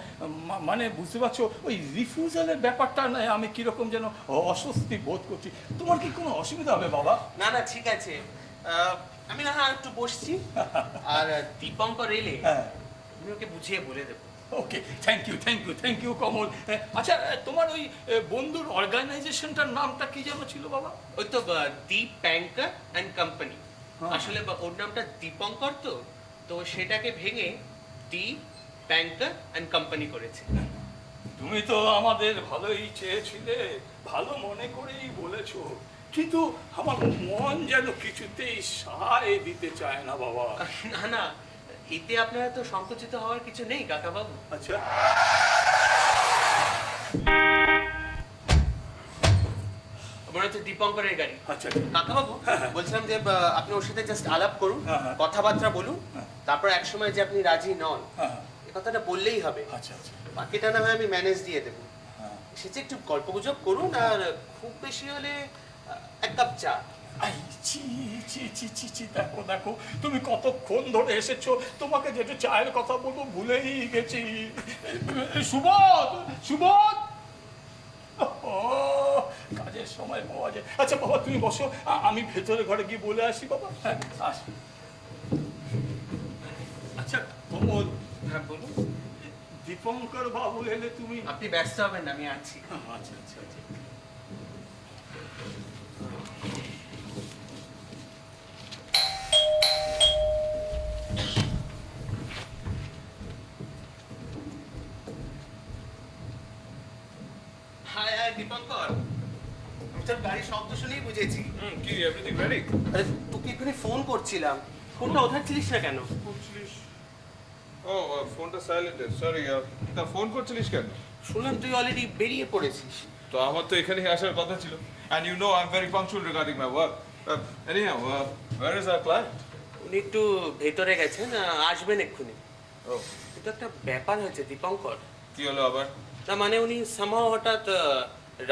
মানে বুঝতে পারছো, ওই রিফিউজালের ব্যাপারটা না আমি কিরকম যেন অস্বস্তি বোধ করছি। তোমার কি কোনো অসুবিধা হবে বাবা? না না, ঠিক আছে, আমি না একটু বসছি। আর দীপঙ্কর এলে হ্যাঁ, আমি ওকে বুঝিয়ে বলে দেবো। ওকে, থ্যাংক ইউ কমল। আচ্ছা, তোমার ওই বন্ধুর অর্গানাইজেশনটার নামটা কি যেন ছিল বাবা? ওই তো দীপ ব্যাংকার অ্যান্ড কোম্পানি। আসলে ওর নামটা দীপঙ্কর, তো সেটাকে ভেঙে দীপ ব্যাংকার অ্যান্ড কোম্পানি করেছে। তুমি তো আমাদের ভালোই চেয়েছিলে, ভালো মনে করেই বলেছো, কিন্তু আমার মন যেন কিছুতেই সায় দিতে চায় না বাবা। না না, এতে আপনারা তো সংকুচিত হওয়ার কিছু নেই কাকা বাবু। আচ্ছা, মনে হচ্ছে দীপঙ্করের গাড়ি। আচ্ছা, কাকা বাবু, বলছিলাম যে আপনি ওর সাথে জাস্ট আলাপ করুন, হ্যাঁ। কথাবার্তা বলুন, তারপর এক সময় যে আপনি রাজি নন হ্যাঁ, এ কথাটা বললেই হবে। আচ্ছা, বাকিটা না হয় আমি ম্যানেজ দিয়ে দেবো। এসেছে একটু গল্পগুজব করুন, আর খুব বেশি হলে এক কাপ চা। আই ছি ছি ছি ছি ছি, দেখো তুমি কতক্ষণ ধরে এসেছো, তোমাকে যেটা চায়ের কথা বলবো ভুলেই গেছি। সুবোধ, ও কাজের সময় পাওয়া যায়। আচ্ছা বাবা, তুমি বসো, আমি ভেতরে ঘরে গিয়ে বলে আসি বাবা। হ্যাঁ, আসি। আচ্ছা কমল, হ্যাঁ বলুন। দীপঙ্কর বাবু এলে তুমি? আপনি ব্যস্ত হবেন না, আমি আছি। আচ্ছা আচ্ছা আচ্ছা। হাই হাই দীপঙ্কর, আমি তোর গাড়ির শব্দ শুনেই বুঝেছি। কি এভরিথিং রেডি? আরে তোকে এক্ষুনি ফোন করছিলাম, ফোনটা ওঠাচ্ছিলিস না কেন? ও ফোনটা সাইলেন্টে, সরি। তা ফোন করছিলিস কেন? শুনলাম তুই অলরেডি বেরিয়ে পড়েছিস। তো আমার তো এখানেই আসার কথা ছিল, and you know I'm very punctual regarding my work. Anyhow, where is our client? উনি একটু ভেতরে গেছেন, আসবেন এক্ষুনি। ও, কিন্তু একটা ব্যাপার হয়েছে দীপঙ্কর। কি হলো আবার? না মানে উনি somehow হঠাৎ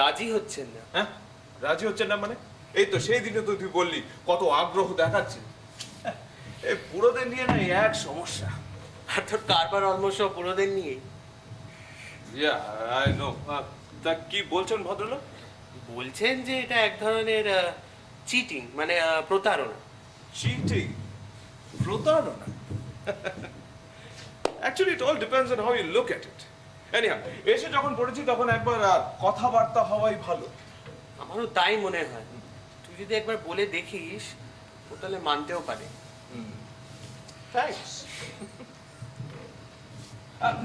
রাজি হচ্ছেন না। হ্যাঁ, রাজি হচ্ছেন না মানে? এই তো সেই দিনে তো তুই বললি কত আগ্রহ দেখাচ্ছে। এই পুরোদের নিয়ে না এক সমস্যা। আর তোর কারবার অলমোস্ট পুরোদের নিয়েই। Yeah, I know. তা কি বলছেন ভদ্রলোক? বলছেন যে এটা এক ধরনের চিটিং, মানে প্রতারণা। Cheating? প্রতারণা? Actually, it all depends on how you look at it. Anyhow, এসে যখন পড়েছি তখন একবার কথাবার্তা হওয়াই ভালো। আমারও তাই মনে হয়। তুই যদি একবার বলে দেখিস ও তাহলে মানতেও পারে। থ্যাঙ্কস।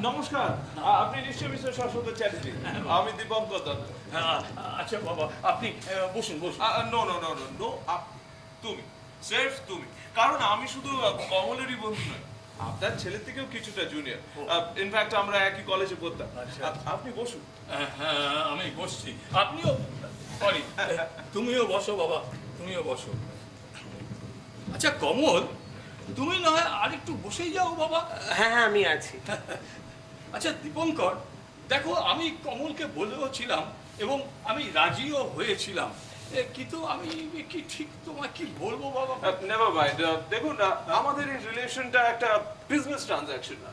নমস্কার, আপনি নিশ্চয়ই মিস্টার শাশ্বত চ্যাটার্জি। আমি দীপঙ্কর দত্ত। আচ্ছা বাবা, আপনি বসুন। No no no no no, তুমি স্রেফ তুমি, কারণ আমি শুধু কমলেরই বন্ধু নয়, আপনার ছেলের থেকেও কিছুটা জুনিয়র। ইনফ্যাক্ট আমরা একই কলেজে পড়তাম। আপনি বসুন। হ্যাঁ, আমি বসছি, আপনিও সরি, তুমিও বসো বাবা, তুমিও বসো। আচ্ছা কমল, তুমি না হয় আরেকটু বসেই যাও বাবা। হ্যাঁ হ্যাঁ, আমি আছি। আচ্ছা দীপঙ্কর, দেখো আমি কমলকে বলেও ছিলাম এবং আমি রাজিও হয়েছিলাম, কিন্তু আমি কি ঠিক তোমায় কি বলবো বাবা? Never mind. দেখুন, আমাদের এই রিলেশনটা একটা বিজনেস ট্রানজাকশন না।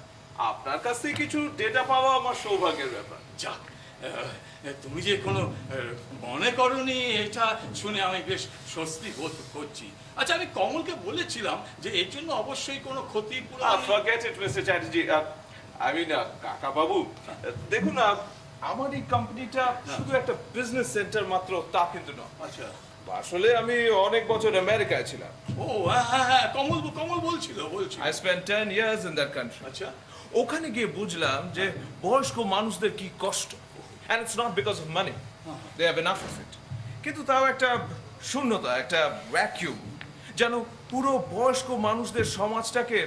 আপনার কাছ থেকে কিছু ডেটা পাওয়া আমার সৌভাগ্যের ব্যাপার। যাক, তুমি যে কোনো মনে করনি এটা শুনে আমি বেশ স্বস্তি বোধ করছি। আচ্ছা, আমি কমলকে বলেছিলাম যে এর জন্য অবশ্যই কোনো ক্ষতিপূরণ। Forget it mister Chatterjee. I mean কাকা বাবু, দেখুন আমার এই কোম্পানিটা শুধু একটা বিজনেস সেন্টার মাত্র তা কিন্তু নয়। আচ্ছা, আসলে আমি অনেক বছর আমেরিকায় ছিলাম। ও হ্যাঁ, কমল বলছিল। I spent 10 years in that country. আচ্ছা, ওখানে গিয়ে বুঝলাম যে বয়স্ক মানুষদের কি কষ্ট, and it's not because of money. They have enough of it. কিন্তু তাও একটা শূন্যতা, একটা ভ্যাকিউম, যেন পুরো বয়স্ক মানুষদের সমাজটাকে।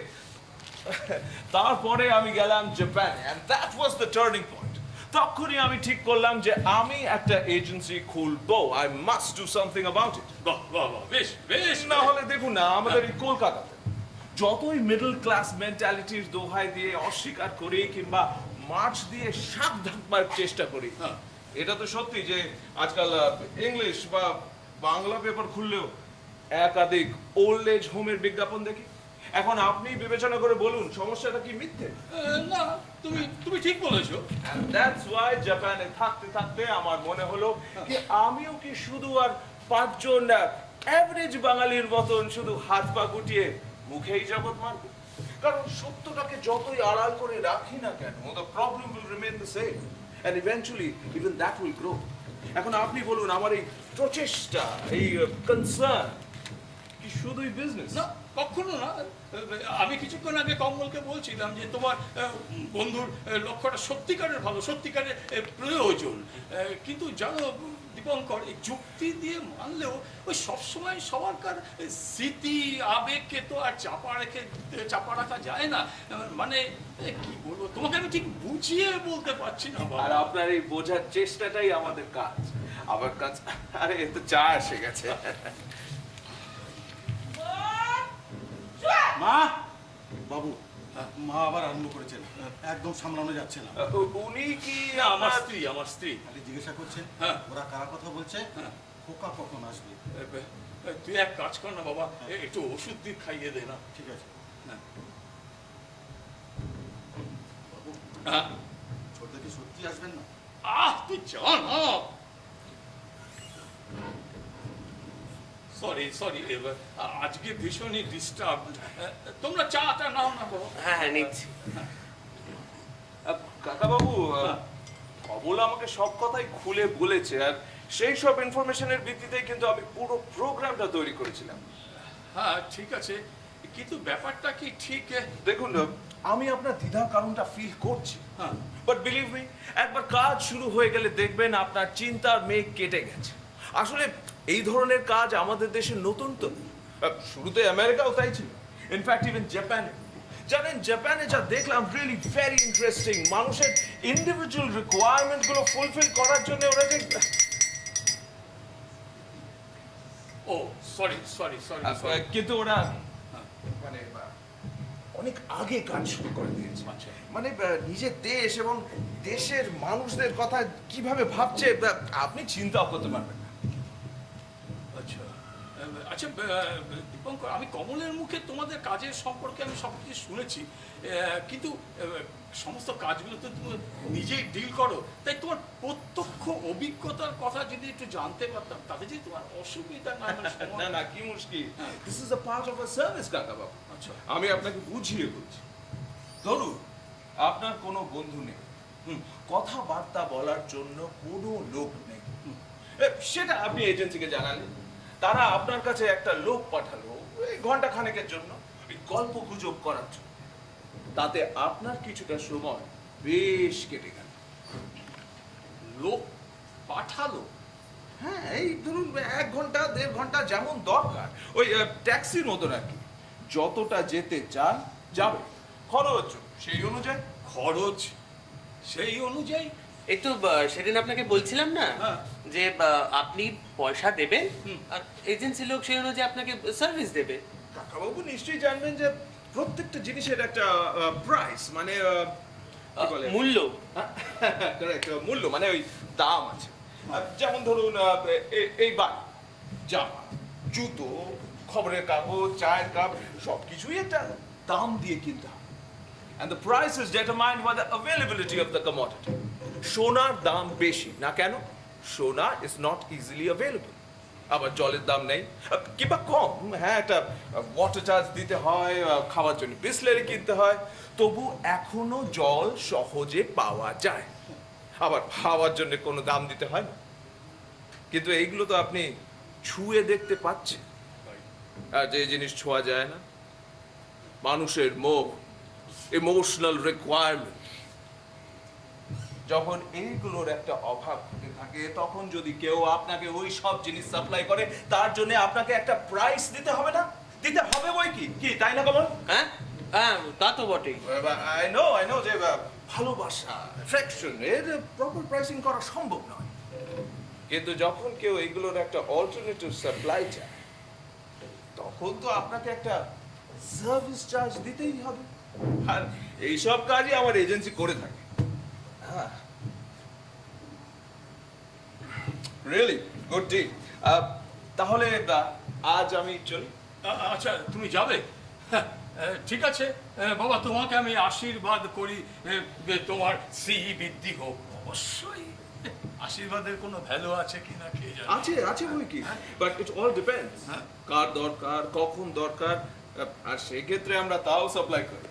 তারপরে আমি গেলাম Japan, and that was the turning point. তখনই আমি ঠিক করলাম যে আমি একটা এজেন্সি খুলবো। I must do something about it. বাহ, বেশ না হলে দেখুন না, আমাদের এই কলকাতাতে যতই মিডল ক্লাস মেন্টালিটির দোহাই দিয়ে অস্বীকার করি কিংবা মার্চ দিয়ে শাক ঢাকবার চেষ্টা করি, এটা তো সত্যি যে আজকাল ইংলিশ বা বাংলা পেপার খুললেও একাধিক ওল্ড এজ হোমের বিজ্ঞাপন দেখি। এখন আপনি বিবেচনা করে বলুন সমস্যাটা কি মিথ্যে? না, তুমি ঠিক বলেছো। And that's why জাপানে থাকতে থাকতে আমার মনে হলো যে আমিও কি শুধু আর 5 জন অ্যাভারেজ বাঙালির মতন শুধু হাত পা গুটিয়ে মুখেই জগৎ মারব। কারণ সত্যটাকে যতই আড়াল করে রাখি না কেন, the problem will remain the same and eventually even that will grow. এখন আপনি বলুন, আমার এই প্রচেষ্টা, এই কনসার্ন কি শুধুই বিজনেস? না, কখনো না। আমি কিছুক্ষণ আগে কমলকে বলছিলাম যে তোমার বন্ধুর লক্ষ্যটা সত্যিকারের ভালো, সত্যিকারের প্রয়োজন। কিন্তু জানো দীপঙ্কর, এই যুক্তি দিয়ে মানলেও ওই সবসময় সবারকার স্মৃতি আবেগকে তো আর চাপা রাখা যায় না। মানে কি বলবো, তোমাকে আমি ঠিক বুঝিয়ে বলতে পারছি না বাবা। আর আপনার এই বোঝার চেষ্টাটাই আমাদের কাজ। আমার কাজ, আরে এ তো চা এসে গেছে। মা, বাবু, মা আবার আরম্ভ করেছেন, একদম সামলানো যাচ্ছে না। উনি কি আমার স্ত্রী। খালি জিজ্ঞাসা করছেন হ্যাঁ। ওরা কারা কথা বলছে, খোকা কখন আসবে। তুই এক কাজ কর না বাবা, একটু ওষুধ দিয়ে খাইয়ে দে না। ঠিক আছে। হ্যাঁ। ছোটদা কি সত্যি আসবেন না? তুই জান। সরি আজকে ভীষণই ডিস্টার্ব। তোমরা চাটা নাও না বাবা। হ্যাঁ নিচ্ছি। কাকা বাবু, কমল আমাকে সব কথাই খুলে বলেছে, আর সেই সব ইনফরমেশনের ভিত্তিতেই কিন্তু আমি পুরো প্রোগ্রামটা তৈরি করেছিলাম। হ্যাঁ ঠিক আছে, কিন্তু ব্যাপারটা কি ঠিক? দেখুন, আমি আপনার দ্বিধার কারণটা ফিল করছি, হ্যাঁ। বাট বিলিভ মি, একবার কাজ শুরু হয়ে গেলে দেখবেন আপনার চিন্তার মেঘ কেটে গেছে। আসলে এই ধরনের কাজ আমাদের দেশে নতুন তো। শুরুতে আমেরিকাও তাই ছিল, ইনফ্যাক্ট ইভেন জাপানে। জানেন, জাপানে যা দেখলাম রিয়েলি ভেরি ইন্টারেস্টিং। মানুষের ইন্ডিভিজুয়াল রিকোয়ারমেন্ট গুলো ফুলফিল করার জন্য ওরা যে সরি কিন্তু ওরা মানে অনেক আগে কাজ শুরু করে দিয়েছে। আচ্ছা। মানে নিজের দেশ এবং দেশের মানুষদের কথা কিভাবে ভাবছে আপনি চিন্তাও করতে পারবেন না। আচ্ছা দীপঙ্কর, আমি কমলের মুখে তোমাদের কাজের সম্পর্কে আমি সব কিছু শুনেছি, কিন্তু সমস্ত কাজগুলো তো তুমি নিজেই ডিল করো, তাই তোমার প্রত্যক্ষ অভিজ্ঞতার কথা যদি একটু জানতে পারতাম, তাতে যদি তোমার অসুবিধা না হয়। না কি মুশকিল, this is a part of a service কাকা বাবু। আচ্ছা। আমি আপনাকে বুঝিয়ে বলছি। ধরুন আপনার কোনো বন্ধু নেই, কথাবার্তা বলার জন্য কোনো লোক নেই, সেটা আপনি এজেন্সিকে জানালেন, তারা আপনার কাছে একটা লোক পাঠালো এই ঘন্টা খানেকের জন্য গল্প গুজব করার জন্য। তাতে আপনার কিছুটা সময় বেশ কেটে গেল। লোক পাঠালো? হ্যাঁ, এই ধরুন 1 ঘন্টা 1.5 ঘন্টা যেমন দরকার, ওই ট্যাক্সির মতো আর কি। যতটা যেতে চান যাবে, খরচ সেই অনুযায়ী এই তো সেদিন আপনাকে বলছিলাম না হ্যাঁ। যে আপনি পয়সা দেবেন আর এজেন্সি লোক সেই অনুযায়ী আপনাকে সার্ভিস দেবে। কাকাবাবু নিশ্চয়ই জানবেন যে প্রত্যেকটা জিনিসের একটা প্রাইস, মানে কি বলে, মূল্য। Correct, মূল্য মানে ওই দাম আছে। যেমন ধরুন এই বাড়ি, জামা, জুতো, খবরের কাগজ, চায়ের কাপ, সবকিছুই একটা দাম দিয়ে কিনতে হয়। And the price is determined by the availability of the commodity. সোনার দাম বেশি না কেন? সোনা is not easily available. আবার জলের দাম নেই কিংবা কম, হ্যাঁ একটা ওয়াটার চার্জ দিতে হয়, খাওয়ার জন্য বিসলারি কিনতে হয়, তবু এখনো জল সহজে পাওয়া যায়, আবার খাওয়ার জন্য কোনো দাম দিতে হয় না। কিন্তু এইগুলো তো আপনি ছুঁয়ে দেখতে পাচ্ছেন, আর যে জিনিস ছোঁয়া যায় না, মানুষের মন, ইমোশনাল রিকোয়ারমেন্ট, যখন এইগুলোর একটা অভাব ঘটে থাকে, তখন যদি কেউ আপনাকে ওই সব জিনিস সাপ্লাই করে, তার জন্য আপনাকে একটা প্রাইস দিতে হবে না? দিতে হবে বই কি তাই না কমল? হ্যাঁ হ্যাঁ, তা তো বটেই। আই নো যে ভালোবাসা, অ্যাফেকশন এর প্রপার প্রাইসিং করা সম্ভব নয়, কিন্তু যখন কেউ এইগুলোর একটা অল্টারনেটিভ সাপ্লাই চায়, তখন তো আপনাকে একটা সার্ভিস চার্জ দিতেই হবে। আর এইসব কাজই আমার এজেন্সি করে থাকে। Really good deal. তাহলে আজ আমি চলি। আচ্ছা, তুমি যাবে? ঠিক আছে বাবা, তোমাকে আমি আশীর্বাদ করি, তোমার শ্রীবৃদ্ধি হোক। অবশ্যই আশীর্বাদের কোনো ভ্যালু আছে কিনা কে জানে। আছে বই কি, বাট ইট অল ডিপেন্ডস কার দরকার, কখন দরকার, আর সেই ক্ষেত্রে আমরা তাও সাপ্লাই করি।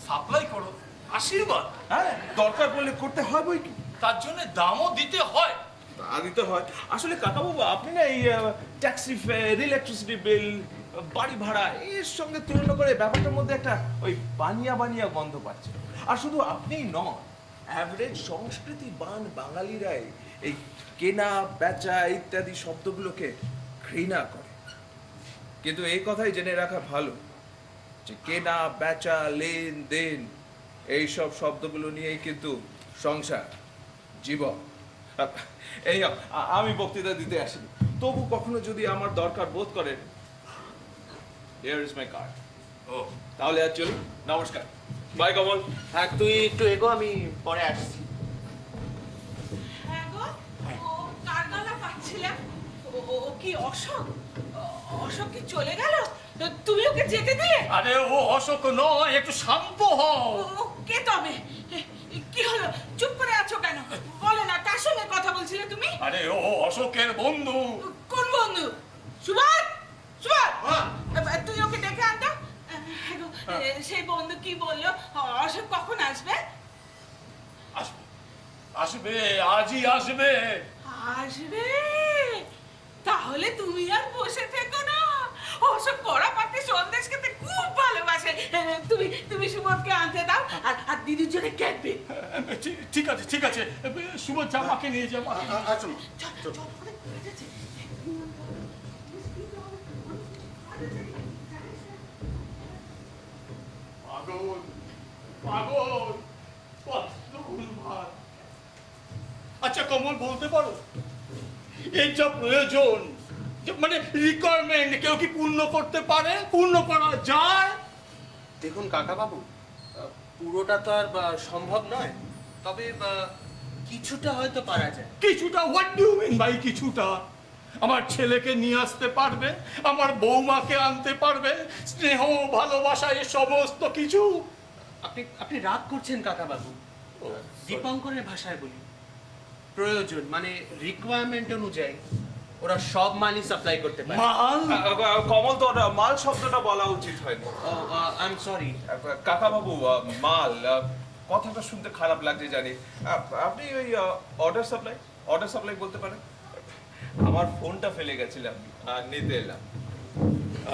সাপ্লাই করো, আশীর্বাদ। হ্যাঁ, দরকার পড়লে করতে হয় বই কি, তার জন্য দামও দিতে হয়। তা দিতে হয়। আসলে কাকাবাবু, আপনি না এই ট্যাক্সি ফেয়ার, ইলেকট্রিসিটি বিল, বাড়ি ভাড়া এর সঙ্গে তুলনা করে ব্যাপারটার মধ্যে একটা ওই বানিয়া বানিয়া গন্ধ পাচ্ছে। আর শুধু আপনিই নন, অ্যাভারেজ সংস্কৃতিবান বাঙালিরাই এই কেনা বেচা ইত্যাদি শব্দগুলোকে ঘৃণা করে। কিন্তু এই কথাই জেনে রাখা ভালো যে কেনা বেচা লেনদেন এইসব শব্দগুলো নিয়েই কিন্তু সংসার, জীবন। এই আমি বক্তৃতা দিতে আসিনি, তবু কখনো যদি আমার দরকার বোধ করেন, হিয়ার ইজ মাই কার্ড। ও, তাহলে আর চলি, নমস্কার, বাই কমল। হ্যাঁ, তুই একটু এগো, আমি পরে আসছি। হ্যাঁ গো, ও কার গলা পাচ্ছিলাম? ও কি অশোক? অশোক কি চলে গেল? তুমি ওকে যেতে দিলে? আরে ও অশোক নয়, একটু শান্ত হও। ও কে তবে? কি হলো? চুপ করে আছো কেন? বলো না, কার সঙ্গে কথা বলছিলে তুমি? আরে ও অশোকের বন্ধু। কোন বন্ধু? সুভাষ? সুভাষ, তুই ওকে ডেকে আনতো। হ্যাঁ গো, সেই বন্ধু কি বললো? অশোক কখন আসবে? আসবে, আসবে, আজই আসবে। আসবে? তাহলে তুমি আর বসে থেকো না। অশোক কড়া পাতে সন্দেশ খেতে খুব ভালোবাসে। তুমি সুবোধকে আনতে দাও, আর দিদির জন্য কেটবে। ঠিক আছে, ঠিক আছে, সুবোধ জামাকে নিয়ে যাবো। আচ্ছা মা, চল, চল, ওখানে ঘুরে যাচ্ছে। পাগল, পাগল, কত ভুলভাল। আচ্ছা কমল, বলতে পারো এই যা প্রয়োজন, মানে রিকোয়ারমেন্ট, কেউ কি পূর্ণ করতে পারে? পূর্ণ করা যায়? দেখুন কাকাবাবু, পুরোটা তো আর সম্ভব নয়, তবে কিছুটা হয়তো পারা যায়। কিছুটা? What do you mean by কিছুটা? আমার ছেলেকে নিয়ে আসতে পারবে, আমার বৌমাকে আনতে পারবে, স্নেহ ভালোবাসা এ সমস্ত কিছু? আপনি রাগ করছেন কাকাবাবু। দীপঙ্করের ভাষায় বলি, প্রয়োজন মানে রিকোয়ারমেন্ট অনুযায়ী ওরা সব মালই সাপ্লাই করতে পারে। মাল? কমল, তো মাল শব্দটা বলা উচিত হয়নি। I am sorry. কাকাবাবু, মাল কথাটা শুনতে খারাপ লাগছে জানি। আপনি ওই অর্ডার সাপ্লাই বলতে পারেন। আমার ফোনটা ফেলে গেছিলাম, নিতে এলাম।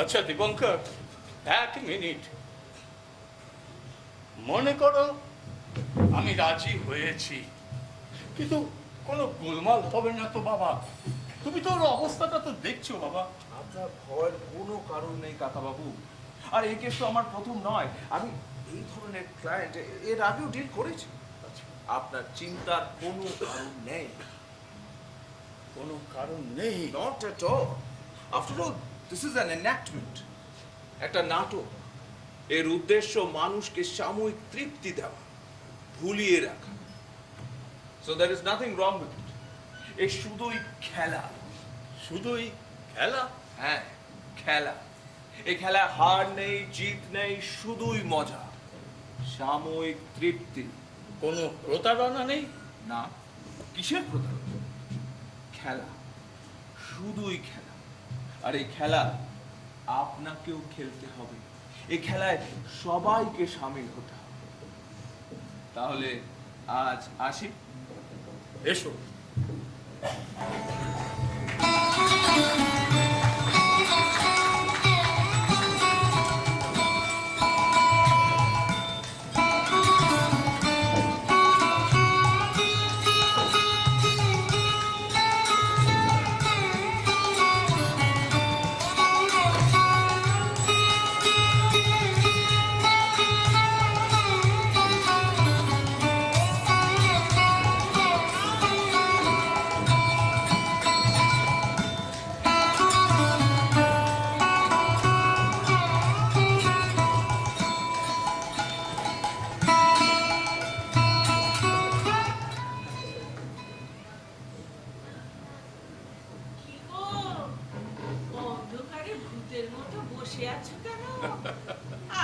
আচ্ছা দীপঙ্কর, এক মিনিট। মনে করো আমি রাজি হয়েছি, কিন্তু কোনো গোলমাল হবে না তো বাবা? তুমি তো ওর অবস্থাটা তো দেখছো বাবা। আপনার ভয়ের কোনো কারণ নেই কাকাবাবু। আর এই কেস তো আমার প্রথম নয়, আমি এই ধরনের ক্লায়েন্ট এর আগেও ডিল করেছি। আপনার চিন্তার কোনো কারণ নেই। কোনো কারণ নেই? Not at all. After all, this is an enactment, একটা নাটক। এর উদ্দেশ্য মানুষকে সাময়িক তৃপ্তি দেওয়া, ভুলিয়ে রাখা। So there is nothing wrong with it. এই শুধুই খেলা। শুধুই খেলা? হ্যাঁ, খেলা। এই খেলায় হার নেই, জিত নেই, শুধুই মজা, সাময়িক তৃপ্তি। কোনো প্রতারণা নেই? না। কিসের প্রতারণা? খেলা, শুধুই খেলা। আর এই খেলা আপনাকেও খেলতে হবে। এই খেলায় সবাইকে সামিল হতে হবে। তাহলে আজ আসি। এসো। কি গো, অন্ধকারে ভূতের মতো বসে আছো কেন?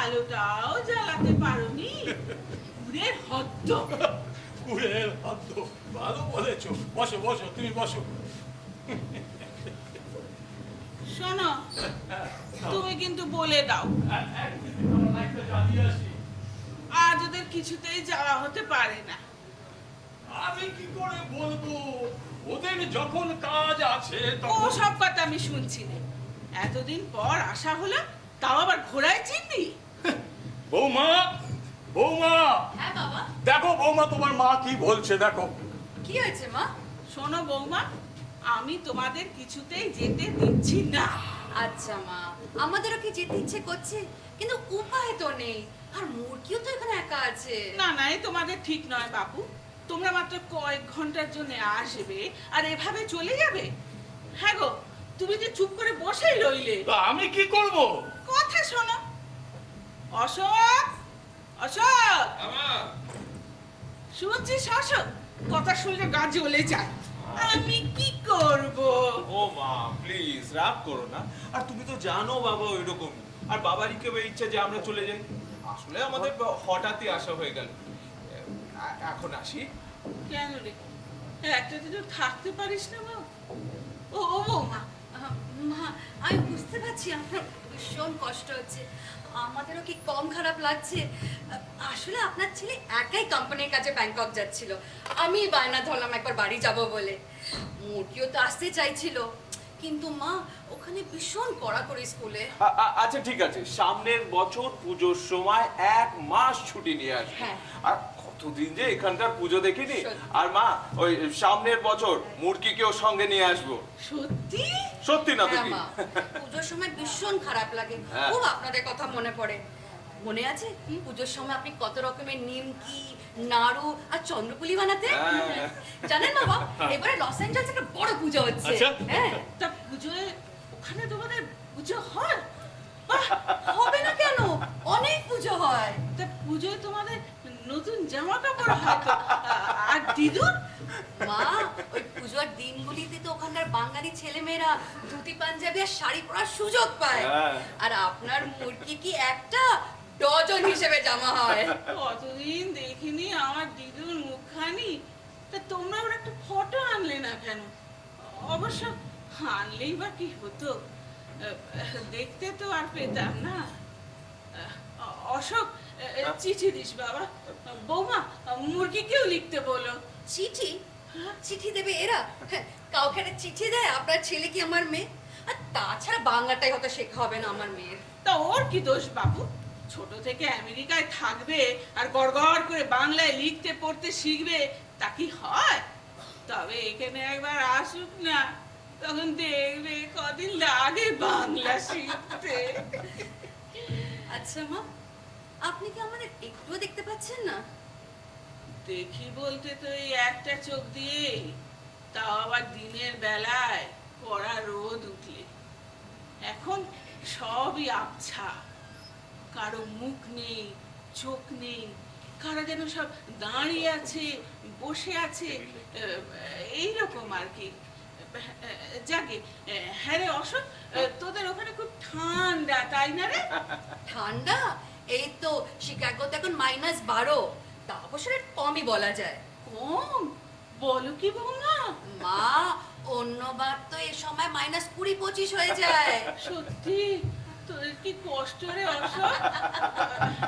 আলোটাও জ্বালাতে পারোনি? পুরের হদ্দ। কুড়ের হদ্দ, ভালো বলেছো। বসো বসো, তুমি বসো। শোনো, তুমি কিন্তু বলে দাও, এক মিনিট, আমার লাইটটা জ্বালিয়ে আসি। আর আমাদের কিছুতেই যাওয়া হতে পারে না। আমি কি করে বলবো, ওদের যখন কাজ আছে ও তখন সব কথা আমি শুনছি না। এতদিন পর আসা হলো, তাও আবার ঘোড়ায় চিনি। বৌমা, বৌমা, হ্যাঁ বাবা, দেখো বৌমা তোমার মা কি বলছে দেখো। কি হয়েছে মা? শোনো বৌমা, আমি তোমাদের কিছুতেই যেতে দিচ্ছি না। আচ্ছা মা, আমাদেরও কি যেতে ইচ্ছে করছে, কিন্তু উপায় তো নেই। আর মুরগিও তো এখানে একা আছে। না না, এ তোমাদের ঠিক নয় বাপু। তোমরা মাত্র কয়েক ঘন্টার জন্য আসবে আর এভাবে চলে যাবে? হ্যাঁ গো, তুমি যে চুপ করে বসেই রইলে। তা আমি কি করব? কথা শোনো। অশোক, অশোক, শুনছিস অশোক? কথা শুনলে গা জ্বলে যায়। আমি কি করব? ও মা প্লিজ রাগ করো না। আর তুমি তো জানো বাবা ওইরকম, আর বাবারই কেউ ইচ্ছা যে আমরা চলে যাই। আসলে আমাদের হঠাৎই আসা হয়ে গেল। এখন আসি। কেন রে, একটা দিন থাকতে পারিস না মা? ও ও বৌমা, মা, আমি বুঝতে পারছি আপনার ভীষণ কষ্ট হচ্ছে, আমাদেরও কি কম খারাপ লাগছে। আসলে আপনার ছেলে একাই কোম্পানির কাছে ব্যাংকক যাচ্ছিল, আমি বায়না ধরলাম একবার বাড়ি যাব বলে। মুরগিও তো আসতে চাইছিল, কিন্তু মা ওখানে ভীষণ কড়াকড়ি স্কুলে। আচ্ছা ঠিক আছে, সামনের বছর পুজোর সময় 1 মাস ছুটি নিয়ে আসবো। হ্যাঁ। আর কতদিন যে এখানকার পুজো দেখিনি। সত্যি। আর মা ওই সামনের বছর মুরগিকেও সঙ্গে নিয়ে আসবো। সত্যি? সত্যি না তো হ্যাঁ কি? মা, পুজোর সময় ভীষণ খারাপ লাগে, হ্যাঁ। খুব আপনাদের কথা মনে পড়ে। মনে আছে পুজোর সময় আপনি কত রকমের নিমকি, নাড়ু আর চন্দ্রপুলি বানাতেন? হ্যাঁ। জানেন বাবা, এবারে লস অ্যাঞ্জেলসে একটা বড় পুজো হচ্ছে। আচ্ছা। হ্যাঁ, তা পুজোয় ওখানে তোমাদের পুজো হয়? বাহ, হবে না কেন, অনেক পুজো হয়। তা পুজোয় তোমাদের নতুন জামা কাপড় হয় তো? আর দিদুর? মা, ওই পুজোর দিনগুলিতে তো ওখানকার বাঙালি ছেলেমেয়েরা ধুতি পাঞ্জাবি আর শাড়ি পরার সুযোগ পায়। হ্যাঁ। আর আপনার মুরগি কি একটা ডজন হিসেবে জামা হয়। কতদিন দেখিনি আমার দিদুর মুখখানি। তা তোমরা ওর একটা ফটো আনলে না কেন? অবশ্য আনলেই বা কি হতো, দেখতে তো আর পেতাম না। অশোক, চিঠি দিস বাবা। বৌমা, মুরগিকেও লিখতে বলো। চিঠি? চিঠি দেবে এরা? হ্যাঁ, কাউকে একটা চিঠি দেয় আপনার ছেলে কি আমার মেয়ে? আর তাছাড়া বাংলাটাই হয়তো শেখা হবে না আমার মেয়ের। তা ওর কি দোষ বাবু? ছোট থেকে আমেরিকায় থাকবে আর গড়গড় করে বাংলায় লিখতে পড়তে শিখবে, তা কি হয়? তবে এখানে একবার আসুক না, তখন দেখবে কদিন লাগে বাংলা শিখতে। আচ্ছা মা, আপনি কি আমাদের একটুও দেখতে পাচ্ছেন না? দেখি বলতে তো এই একটা চোখ দিয়েই, তাও আবার দিনের বেলায় কড়া রোদ উঠলে। এখন সবই আবছা, কারো মুখ নেই, চোখ নেই, কারা যেন সব দাঁড়িয়ে আছে, বসে আছে, এইরকম আর কি। যাকে, হ্যাঁ রে অশোক, তোদের ওখানে খুব ঠান্ডা তাই না রে? ঠান্ডা? এই তো শিকাগোতে এখন -12, তা অবশ্য একটু কমই বলা যায়। কম? বলো কি বৌমা? মা, অন্যবার তো এ সময় -20-25 হয়ে যায়। সত্যি? তোদের কি কষ্ট রে অশোক।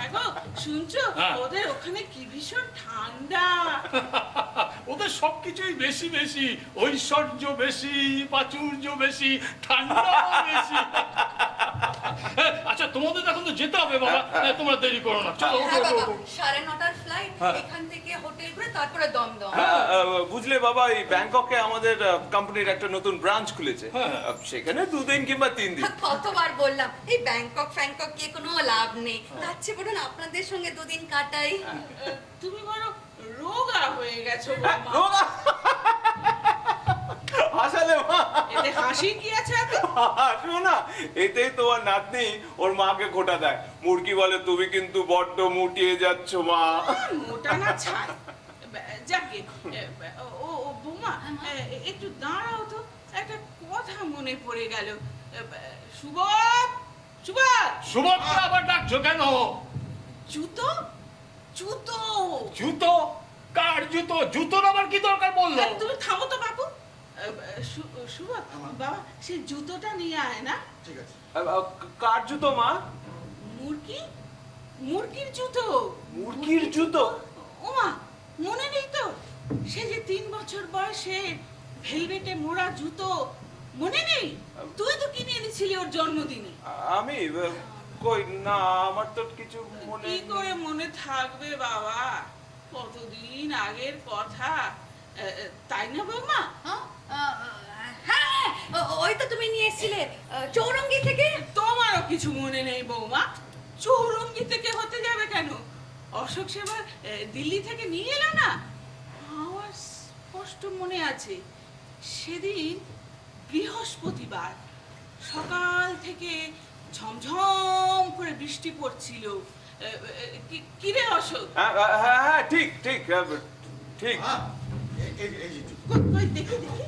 হ্যাঁ গো, শুনছো হ্যাঁ। ওদের ওখানে কি ভীষণ ঠান্ডা। ওদের সবকিছুই বেশি বেশি, ঐশ্বর্য বেশি, প্রাচুর্য বেশি, ঠান্ডা বেশি। আচ্ছা তোমাদের এখন তো যেতে হবে বাবা, তোমরা দেরি করো না, চলো ওঠো, হ্যাঁ ওঠো, বাবা, ওঠো। 9:30 ফ্লাইট, এখান থেকে হোটেল ঘুরে তারপরে দমদম। বুঝলে বাবা, এই ব্যাংককে আমাদের কোম্পানির একটা নতুন ব্রাঞ্চ খুলেছে। সেখানে 2 দিন কিংবা 3 দিন। কতবার বললাম এই ব্যাংকক ফ্যাংকক গিয়ে কোনো লাভ নেই, তার চেয়ে বলুন আপনাদের সঙ্গে 2 দিন কাটাই। তুমি বড় রোগা হয়ে গেছো বৌমা। আসলে মা, এতে হাসি কি আছে এত? শোনো না, এতেই তোমার নাতনি ওর মাকে খোটা দেয়। মুরগি বলে তুমি কিন্তু বড্ড মুটিয়ে যাচ্ছ মা। মোটা না ছাই। যাকে, ও ও বৌমা, একটু দাঁড়াও তো, একটা কথা মনে পড়ে গেল। সুবোধ, সুবোধ, সুভদ্রা আবার ডাকছো কেন? জুতো, জুতো। জুতো? কার জুতো? জুতোর আবার কি দরকার বললো? আরে তুমি থামো তো বাবু। সুবোধ বাবা, সেই জুতোটা নিয়ে আয় না। ঠিক আছে। কার জুতো মা? মুরগি, মুরগির জুতো। মুরগির জুতো? ওমা, মনে নেই তো? সে যে 3 বছর বয়সে ভেলভেটে মোড়া জুতো, মনে নেই? তুই তো কিনে এনেছিলি ওর জন্মদিনে। আমি কই না, আমার তো কিছু মনে কি করে মনে থাকবে বাবা, কতদিন আগের কথা, তাই না বৌমা? হ্যাঁ, ওই তো তুমি নিয়ে এসেছিলে চৌরঙ্গি থেকে। তোমারও কিছু মনে নেই বৌমা? চৌরঙ্গি থেকে হতে যাবে কেন? অশোক সেবার দিল্লি থেকে নিয়ে এলো না? আমার স্পষ্ট মনে আছে, সেদিন বৃহস্পতিবার সকাল থেকে ঝমঝম করে বৃষ্টি পড়ছিল। কি রে অশোক? হ্যাঁ, ঠিক ঠিক ঠিক। কই দেখি দেখি,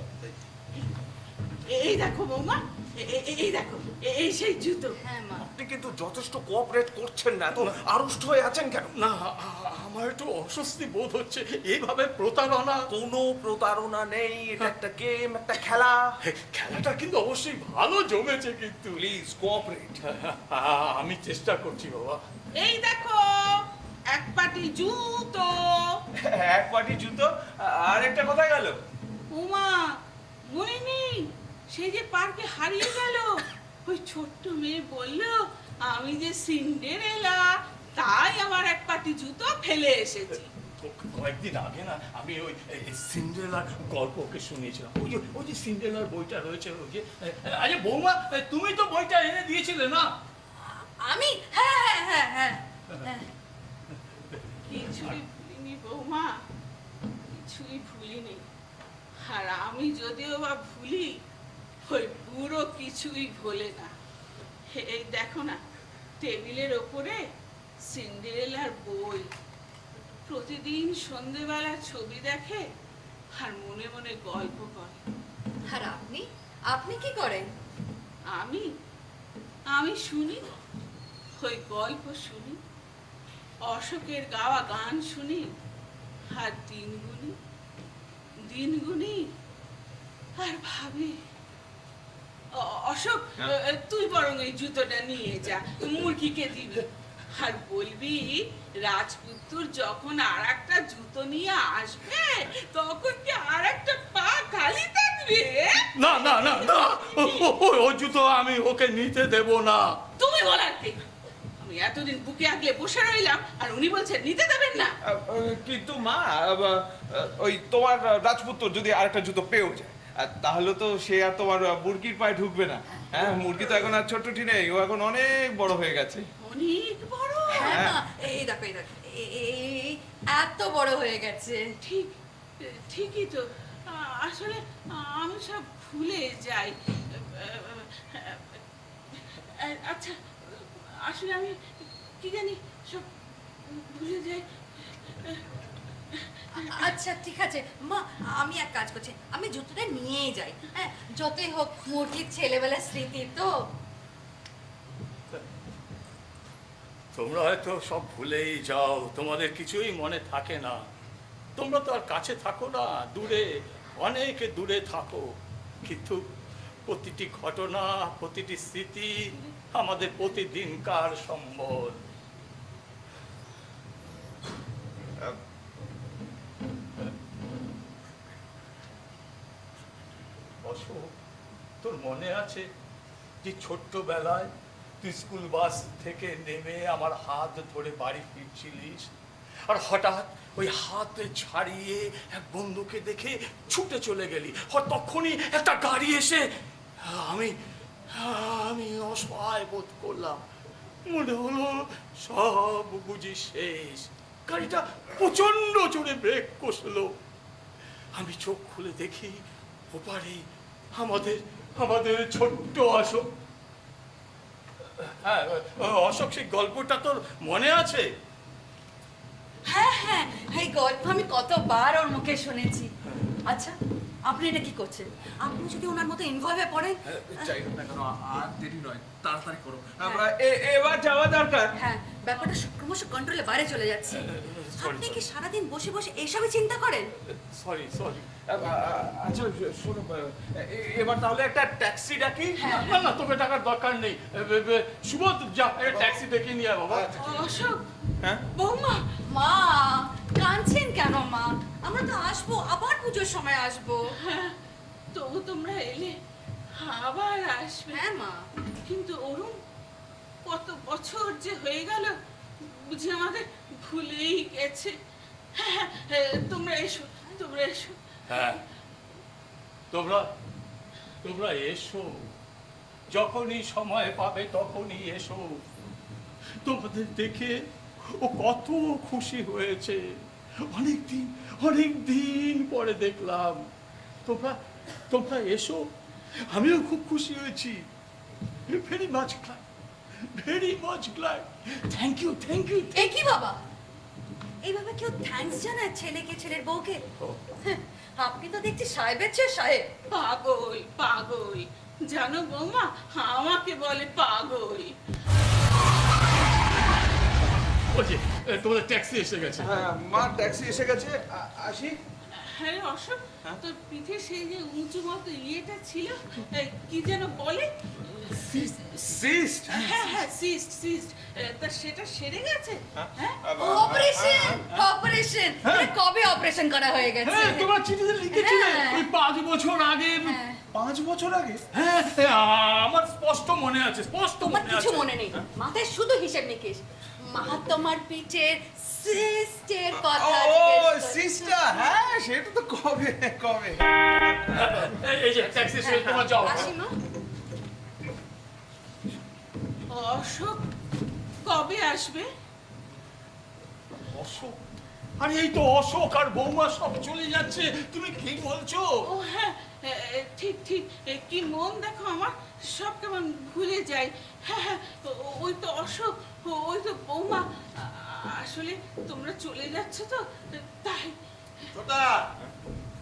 এই দেখো বৌমা, এই দেখো, এই সেই জুতো। হ্যাঁ মা। আপনি কিন্তু যথেষ্ট কোঅপারেট করছেন না, তো আড়ষ্ট হয়ে আছেন কেন? না, আমার একটু অস্বস্তি বোধ হচ্ছে, এইভাবে প্রতারণা। কোনো প্রতারণা নেই, এটা একটা গেম, একটা খেলা। খেলাটা কিন্তু অবশ্যই ভালো জমেছে, কিন্তু প্লিজ কোঅপারেট। আমি চেষ্টা করছি বাবা। এই দেখো, এক পাটি জুতো। এক পাটি জুতো? আর একটা কোথায় গেল? উমা, মনে নেই? সে যে পার্কে হারিয়ে গেল, ওই ছোট্ট মেয়ে বলল আমি যে সিন্ডারেলা, তাই আমার এক পাটি জুতো ফেলে এসেছি। কয়েকদিন আগে না আমি ওই সিন্ডারেলার গল্প ওকে শুনিয়েছিলাম। ওই যে সিন্ডারেলার বইটা রয়েছে, ওই যে, আরে বৌমা, তুমি তো বইটা এনে দিয়েছিলে না? আমি? হ্যাঁ হ্যাঁ হ্যাঁ হ্যাঁ। কিছুই ভুলিনি বৌমা, কিছুই ভুলিনি। আর আমি যদিও বা ভুলি, ওই বুড়ো কিছুই ভোলে না। এই দেখো না, টেবিলের ওপরে সিন্ডারেলার বই। প্রতিদিন সন্ধেবেলা ছবি দেখে আর মনে মনে গল্প করে। আর আপনি আপনি কি করেন? আমি শুনি, ওই গল্প শুনি, অশোকের গাওয়া গান শুনি, আর দিন গুনি আর ভাবি। অশোক, তুই বরং এই জুতোটা নিয়ে যা, মুরগিকে দিবি, আর বলবি রাজপুত্তুর যখন আর একটা জুতো নিয়ে আসবে, তখন কি আর একটা পা খালি থাকবে? না না না না, ও জুতো আমি ওকে নিতে দেব না। তুমি বলার কি? আমি এতদিন বুকে আগলে বসে রইলাম, আর উনি বলছেন নিতে দেবেন না। কিন্তু মা, ওই তোমার রাজপুত্র যদি আরেকটা জুতো পেয়েও যায়, তাহলে তো সে আর তোমার মুরগির পায়ে ঢুকবে না। হ্যাঁ, মুরগি তো এখন আর ছোটটি নেই, ও এখন অনেক বড় হয়ে গেছে। অনেক বড়? হ্যাঁ মা, এই দেখো এই এত বড় হয়ে গেছে। ঠিকই তো। আসলে আমি সব ভুলে যাই। আচ্ছা, আসলে আমি কি জানি সব ভুলে যাই। আচ্ছা ঠিক আছে মা, আমি এক কাজ করছি, আমি জুতোটা নিয়েই যাই। হ্যাঁ, যতই হোক মুরগির ছেলেবেলার স্মৃতি তো। তোমরা হয়তো সব ভুলেই যাও, তোমাদের কিছুই মনে থাকে না। তোমরা তো আর কাছে থাকো না, দূরে, অনেক দূরে থাকো, কিন্তু প্রতিটি ঘটনা, প্রতিটি স্মৃতি আমাদের প্রতিদিনকার সম্বল। অশোক, তোর মনে আছে যে ছোট্টবেলায় তুই স্কুল বাস থেকে নেমে আমার হাত ধরে বাড়ি ফিরছিলিস, আর হঠাৎ ওই হাত ছাড়িয়ে এক বন্ধুকে দেখে ছুটে চলে গেলি, তখনই একটা গাড়ি এসে আমি আমি অসহায় বোধ করলাম। মনে হলো সব বুঝি শেষ। গাড়িটা প্রচন্ড জোরে ব্রেক কষলো। আমি চোখ খুলে দেখি ওপারে আমাদের ছোট্ট অশোক। হ্যাঁ, অশোক, সেই গল্পটা তোর মনে আছে? হ্যাঁ হ্যাঁ, এই গল্প আমি কতবার ওর মুখে শুনেছি। আচ্ছা, আপনি এটা কি করছেন? আপনি যদি ওনার মতো ইনভলভ হয়ে পড়েন। যাই হোক না কেন, আর দেরি নয়, তাড়াতাড়ি করো, আমরা এবার যাওয়া দরকার। হ্যাঁ, ব্যাপারটা ক্রমশ কন্ট্রোলে বাইরে চলে যাচ্ছে। আপনি কি সারাদিন বসে বসে এইসবই চিন্তা করেন? সরি আচ্ছা শোনো, এবার তাহলে একটা ট্যাক্সি ডাকি। না না, তোকে টাকার দরকার নেই। সুবোধ, যা ট্যাক্সি ডেকে নিয়ে আয় বাবা। অশোক, হ্যাঁ? বৌমা, মা কাঁদছেন কেন মা? আমরা তো আসবো, আবার পুজোর সময় আসবো। হ্যাঁ, তবু তোমরা এলে, আবার আসবে। হ্যাঁ মা। কিন্তু অরুণ, কত বছর যে হয়ে গেল, বুঝি আমাদের ভুলেই গেছে। হ্যাঁ হ্যাঁ, তোমরা এসো, তোমরা এসো। হ্যাঁ, তোমরা তোমরা এসো, যখনই সময় পাবে তখনই এসো। তোমাদের দেখে ও কত খুশি হয়েছে। অনেক দিন পরে দেখলাম। তোমরা তোমরা এসো, আমিও খুব খুশি হয়েছি। Very much glad. Thank you. এ কি বাবা, এইভাবে কেউ থ্যাঙ্কস জানায় ছেলেকে, ছেলের বউকে? হ্যাঁ, আপনি তো দেখছি সাহেবের চেয়ে সাহেব। পাগল, জানো বৌমা, আমাকে বলে পাগল। ওই যে তোমাদের ট্যাক্সি এসে গেছে। হ্যাঁ মা, ট্যাক্সি এসে গেছে, আসি। হ্যাঁ অশোক, তোর পিঠে সেই যে উঁচু মতো ইয়েটা ছিল, কি যেন বলে? সিস্ট। হ্যাঁ, সিস্ট। তা সেটা সেরে গেছে? হ্যাঁ, অপারেশন কবে অপারেশন করা হয়ে গেছে? হ্যাঁ, তোমরা চিঠিতে লিখেছিলে হ্যাঁ। ওই 5 বছর আগে। হ্যাঁ। 5 বছর আগে? হ্যাঁ, আমার স্পষ্ট মনে আছে। আমার কিছু মনে নেই, মাথায় শুধু হিসেব নিকেশ। মা তোমার পিঠের সিস্টের কথা ও জিজ্ঞেস করছে। সিস্টার, হ্যাঁ সেটা তো কবে। এই যে ট্যাক্সি এসে তোমার যাও। আসি মা। অশোক কবে আসবে? অশোক? আরে এই তো অশোক আর বৌমা সব চলে যাচ্ছে। তুমি কি বলছো? ও হ্যাঁ, ঠিক। কি মন দেখো আমার, সব কেমন ভুলে যাই। হ্যাঁ, ওই তো অশোক, ওই তো বৌমা। আসলে তোমরা চলে যাচ্ছ তো, তাই। ছোটা,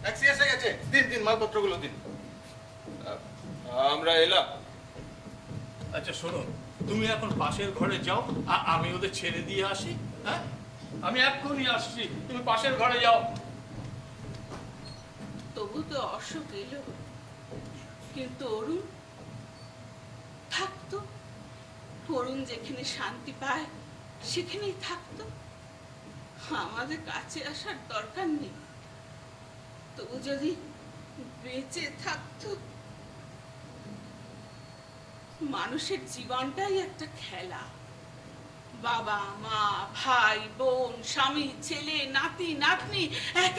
ট্যাক্সি এসে গেছে, দিন মালপত্রগুলো দিন। আমরা এলাম। আচ্ছা শোনো, তুমি এখন পাশের ঘরে যাও, আমি ওদের ছেড়ে দিয়ে আসি। হ্যাঁ, আমি এক্ষুনি আসছি, তুমি পাশের ঘরে যাও। তবু তো অশোক এলো, কিন্তু অরুণ থাকতো। অরুণ যেখানে শান্তি পায় সেখানেই থাকতো। আমাদের কাছে আসার দরকার নেই। তবু যদি বেঁচে থাকতো। মানুষের জীবনটাই একটা খেলা। বাবা মা, ভাই বোন, স্বামী, ছেলে, নাতি নাতনি,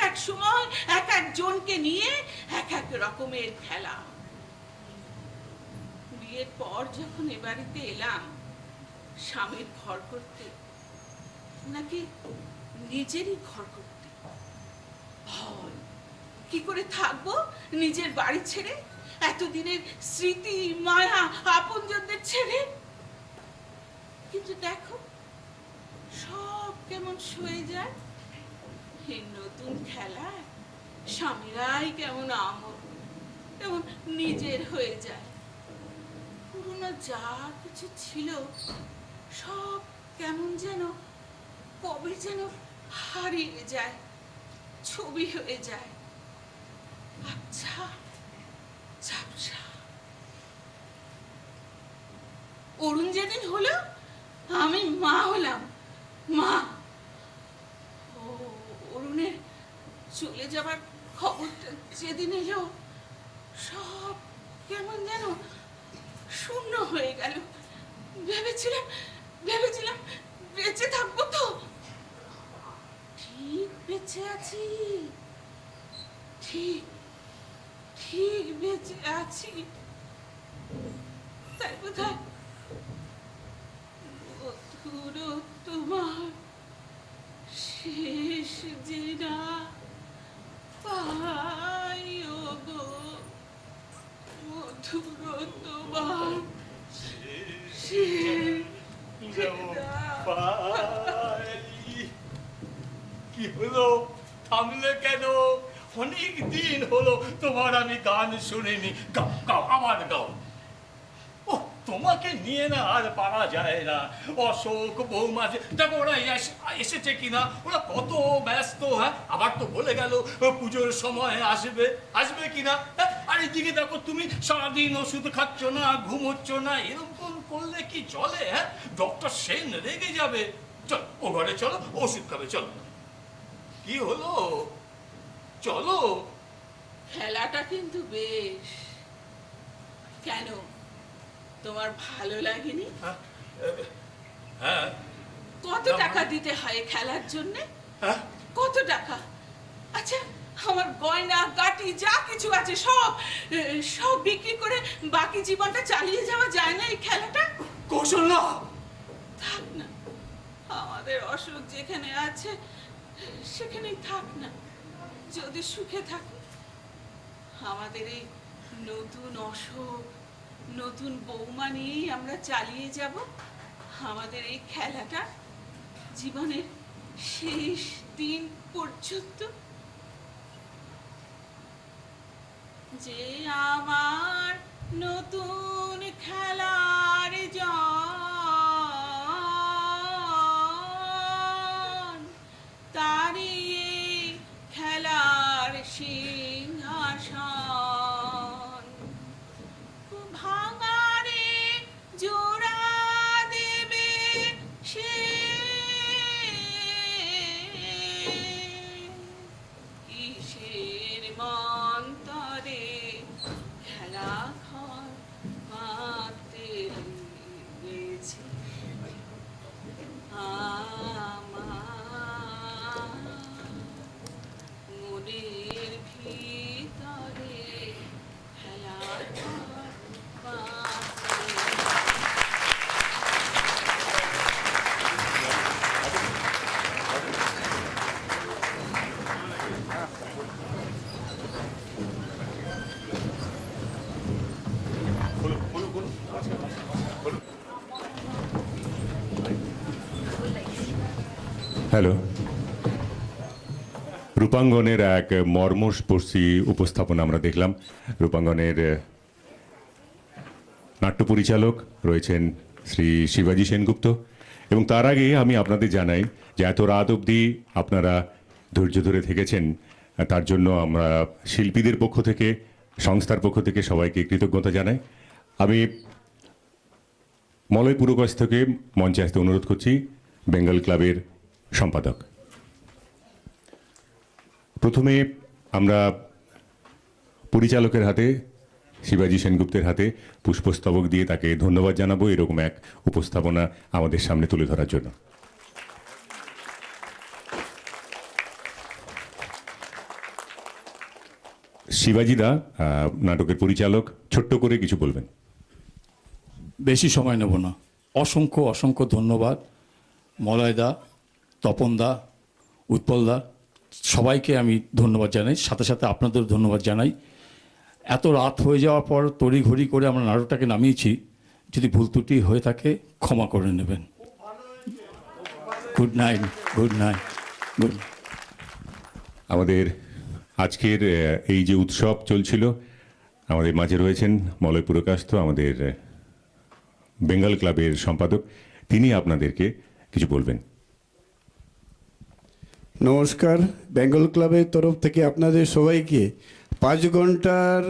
এক সময় এক জনকে নিয়ে এক রকমের খেলা। বিয়ের পর যখন এ বাড়িতে এলাম স্বামীর ঘর করতে, নাকি নিজেরই ঘর করতে, ভয়। কি করে থাকবো নিজের বাড়ি ছেড়ে, এতদিনের স্মৃতি, মায়া, আপনজনদের ছেড়ে? কিন্তু দেখো, সব কেমন সয়ে যায়। এই নতুন খেলায় স্বামীরাই কেমন আমল, কেমন নিজের হয়ে যায়। পুরনো যা কিছু ছিল সব কেমন যেন কবে যেন হারিয়ে যায়, ছবি হয়ে যায়। আচ্ছা, ঝাপসা। অরুণ যেদিন হলো, আমি মা হলাম। মা, অরুণের চলে যাবার খবরটা যেদিন এলো, সব কেমন যেন শূন্য হয়ে গেল। ভেবেছিলাম বেঁচে থাকবো তো। ঠিক বেঁচে আছি, ঠিক বেঁচে আছি। তাই বোধহয় মধুর তোমার শেষ যে না পাই গো, মধুর তোমার শেষ যে না পাই। কি হলো, থামলে কেন? অনেক দিন হলো তোমার আমি গান শুনিনি। গাও, আবার গাও। ও তোমাকে নিয়ে না আর পারা যায় না। অশোক, বৌমা, দেখো ওরা এসেছে কিনা, ওরা কত ব্যস্ত। হ্যাঁ, আবার তো বলে গেল পুজোর সময় আসবে, আসবে কিনা। হ্যাঁ, আর এদিকে দেখো তুমি সারাদিন ওষুধ খাচ্ছ না, ঘুমোচ্ছ না, এরকম করলে কি চলে? হ্যাঁ, ডক্টর সেন রেগে যাবে। চল ও ঘরে চলো, ওষুধ খাবে, চলো। কি হলো, চলো। খেলাটা কিন্তু বেশ। কেন, তোমার ভালো লাগেনি? হ্যাঁ, কত টাকা দিতে হয় খেলার জন্য? হ্যাঁ, কত টাকা? আচ্ছা, আমার গয়না গাটি যা কিছু আছে সব সব বিক্রি করে বাকি জীবনটা চালিয়ে যাওয়া যায় না এই খেলাটা? কৌশল না। থাক না, আমাদের অসুখ যেখানে আছে সেখানেই থাক না। যদি সুখে থাকি, আমাদের এই নতুন অসুখ, নতুন বৌমা নিয়েই আমরা চালিয়ে যাব আমাদের এই খেলাটা জীবনের শেষ দিন পর্যন্ত। যে আমার নতুন খেলার জন, তারই খেলার সিংহাসন ভাঙারে জোড়া দেবে সে। কিসের মন্তরে খেলা ঘর মারতে লেগেছে আমার মনের ভিতরে খেলা ঘর মারতে। হ্যালো। রূপাঙ্গনের এক মর্মস্পর্শী উপস্থাপনা আমরা দেখলাম। রূপাঙ্গনের নাট্য পরিচালক রয়েছেন শ্রী শিবাজি সেনগুপ্ত, এবং তার আগে আমি আপনাদের জানাই যে এত রাত অবধি আপনারা ধৈর্য ধরে থেকেছেন, তার জন্য আমরা শিল্পীদের পক্ষ থেকে, সংস্থার পক্ষ থেকে সবাইকে কৃতজ্ঞতা জানাই। আমি মলয় পুরকাশ থেকে মঞ্চে আসতে অনুরোধ করছি বেঙ্গল ক্লাবের সম্পাদক। প্রথমে আমরা পরিচালকের হাতে, শিবাজি সেনগুপ্তের হাতে পুষ্পস্তবক দিয়ে তাকে ধন্যবাদ জানাবো এরকম এক উপস্থাপনা আমাদের সামনে তুলে ধরার জন্য। শিবাজিদা, নাটকের পরিচালক, ছোট্ট করে কিছু বলবেন। বেশি সময় নেব না। অসংখ্য অসংখ্য ধন্যবাদ মলয়দা, তপনদা, উৎপলদা, সবাইকে আমি ধন্যবাদ জানাই। সাথে সাথে আপনাদের ধন্যবাদ জানাই। এত রাত হয়ে যাওয়ার পর তড়িঘড়ি করে আমরা নাটকটাকে নামিয়েছি। যদি ভুল ত্রুটি হয়ে থাকে ক্ষমা করে নেবেন। Good night, good night, good. আমাদের আজকের এই যে উৎসব চলছিল, আমাদের মাঝে রয়েছেন মলয় পুরকাস্ত, আমাদের বেঙ্গল ক্লাবের সম্পাদক। তিনি আপনাদেরকে কিছু বলবেন। নমস্কার। বেঙ্গল ক্লাবের তরফ থেকে আপনাদের সবাইকে 5 ঘন্টার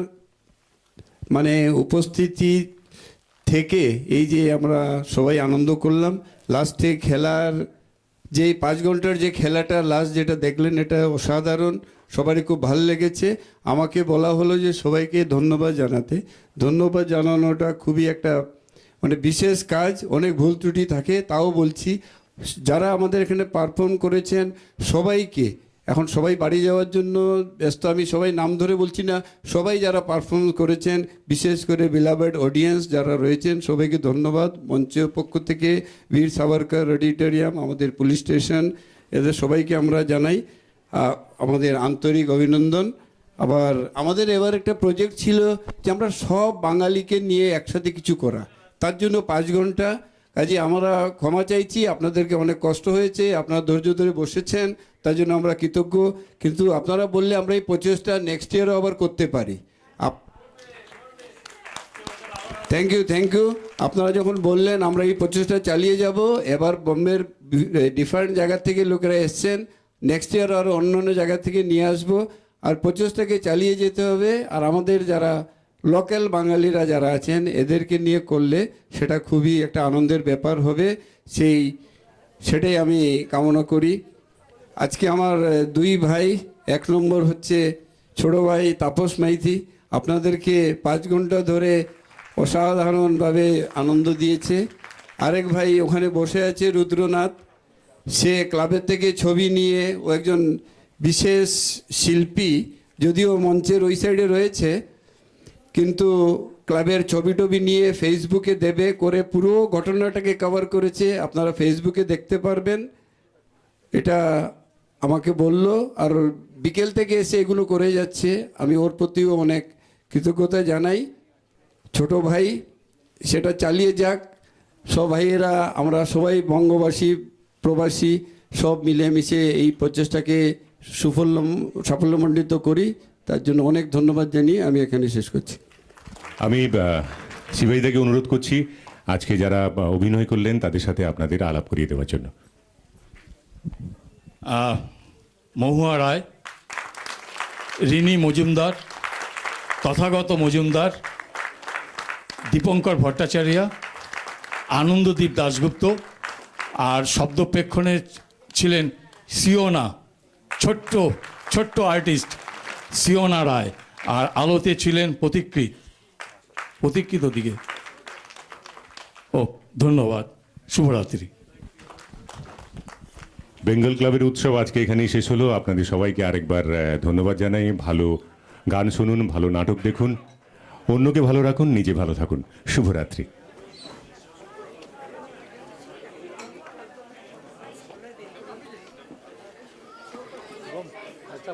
উপস্থিতি থেকে এই যে আমরা সবাই আনন্দ করলাম। লাস্টে খেলার যে 5 ঘন্টার যে খেলাটা লাস্ট যেটা দেখলেন, এটা অসাধারণ, সবারই খুব ভালো লেগেছে। আমাকে বলা হলো যে সবাইকে ধন্যবাদ জানাতে। ধন্যবাদ জানানোটা খুবই একটা বিশেষ কাজ। অনেক ভুল ত্রুটি থাকে, তাও বলছি যারা আমাদের এখানে পারফর্ম করেছেন সবাইকে, এখন সবাই বাড়ি যাওয়ার জন্য ব্যস্ত, আমি সবাই নাম ধরে বলছি না, সবাই যারা পারফর্ম করেছেন, বিশেষ করে বিলাভেড অডিয়েন্স যারা রয়েছেন সবাইকে ধন্যবাদ। মঞ্চের পক্ষ থেকে বীর সাভারকর অডিটোরিয়াম, আমাদের পুলিশ স্টেশন, এদের সবাইকে আমরা জানাই আমাদের আন্তরিক অভিনন্দন। আবার আমাদের এবার একটা প্রজেক্ট ছিল যে আমরা সব বাঙালিকে নিয়ে একসাথে কিছু করা, তার জন্য 5 ঘন্টা। কাজে আমরা ক্ষমা চাইছি, আপনাদেরকে অনেক কষ্ট হয়েছে, আপনারা ধৈর্য ধরে বসেছেন, তার জন্য আমরা কৃতজ্ঞ। কিন্তু আপনারা বললে আমরা এই প্রচেষ্টা নেক্সট ইয়ারও আবার করতে পারি। Thank you, thank you. আপনারা যখন বললেন আমরা এই প্রচেষ্টা চালিয়ে যাব, এবার বোম্বের ডিফারেন্ট জায়গা থেকে লোকেরা এসছেন, নেক্সট ইয়ার আরও অন্য অন্য জায়গা থেকে নিয়ে আসবো, আর প্রচেষ্টাকে চালিয়ে যেতে হবে। আর আমাদের যারা লোকাল বাঙালিরা যারা আছেন এদেরকে নিয়ে করলে সেটা খুবই একটা আনন্দের ব্যাপার হবে, সেটাই আমি কামনা করি। আজকে আমার দুই ভাই, এক নম্বর হচ্ছে ছোটো ভাই তাপস মাইতি, আপনাদেরকে 5 ঘন্টা ধরে অসাধারণভাবে আনন্দ দিয়েছে। আরেক ভাই ওখানে বসে আছে রুদ্রনাথ, সে ক্লাবের থেকে ছবি নিয়ে, ও একজন বিশেষ শিল্পী, যদিও মঞ্চের ওই সাইডে রয়েছে, কিন্তু ক্লাবের ছবি টবি নিয়ে ফেসবুকে দেবে করে পুরো ঘটনাটাকে কভার করেছে, আপনারা ফেসবুকে দেখতে পারবেন। এটা আমাকে বলল, আর বিকেল থেকে এসে এগুলো করে যাচ্ছে, আমি ওর প্রতিও অনেক কৃতজ্ঞতা জানাই। ছোট ভাই সেটা চালিয়ে যাক, সব ভাইয়েরা আমরা সবাই বঙ্গবাসী প্রবাসী সব মিলেমিশে এই প্রচেষ্টাকে সাফল্যমণ্ডিত করি। তার জন্য অনেক ধন্যবাদ জানিয়ে আমি এখানে শেষ করছি। আমি শিবাইদাকে অনুরোধ করছি আজকে যারা অভিনয় করলেন তাদের সাথে আপনাদের আলাপ করিয়ে দেওয়ার জন্য। মহুয়া রায়, রিনি মজুমদার, তথাগত মজুমদার, দীপঙ্কর ভট্টাচার্য, আনন্দদীপ দাশগুপ্ত, আর শব্দপ্রেক্ষণে ছিলেন সিওনা, ছোট্ট আর্টিস্ট সিওনা রায়, আর আলোতে ছিলেন প্রতিকৃত দিকে। ধন্যবাদ, শুভরাত্রি। বেঙ্গল ক্লাবের উৎসব আজকে এখানেই শেষ হলো। আপনাদের সবাইকে আরেকবার ধন্যবাদ জানাই। ভালো গান শুনুন, ভালো নাটক দেখুন, অন্যকে ভালো রাখুন, নিজে ভালো থাকুন। শুভরাত্রি। अच्छा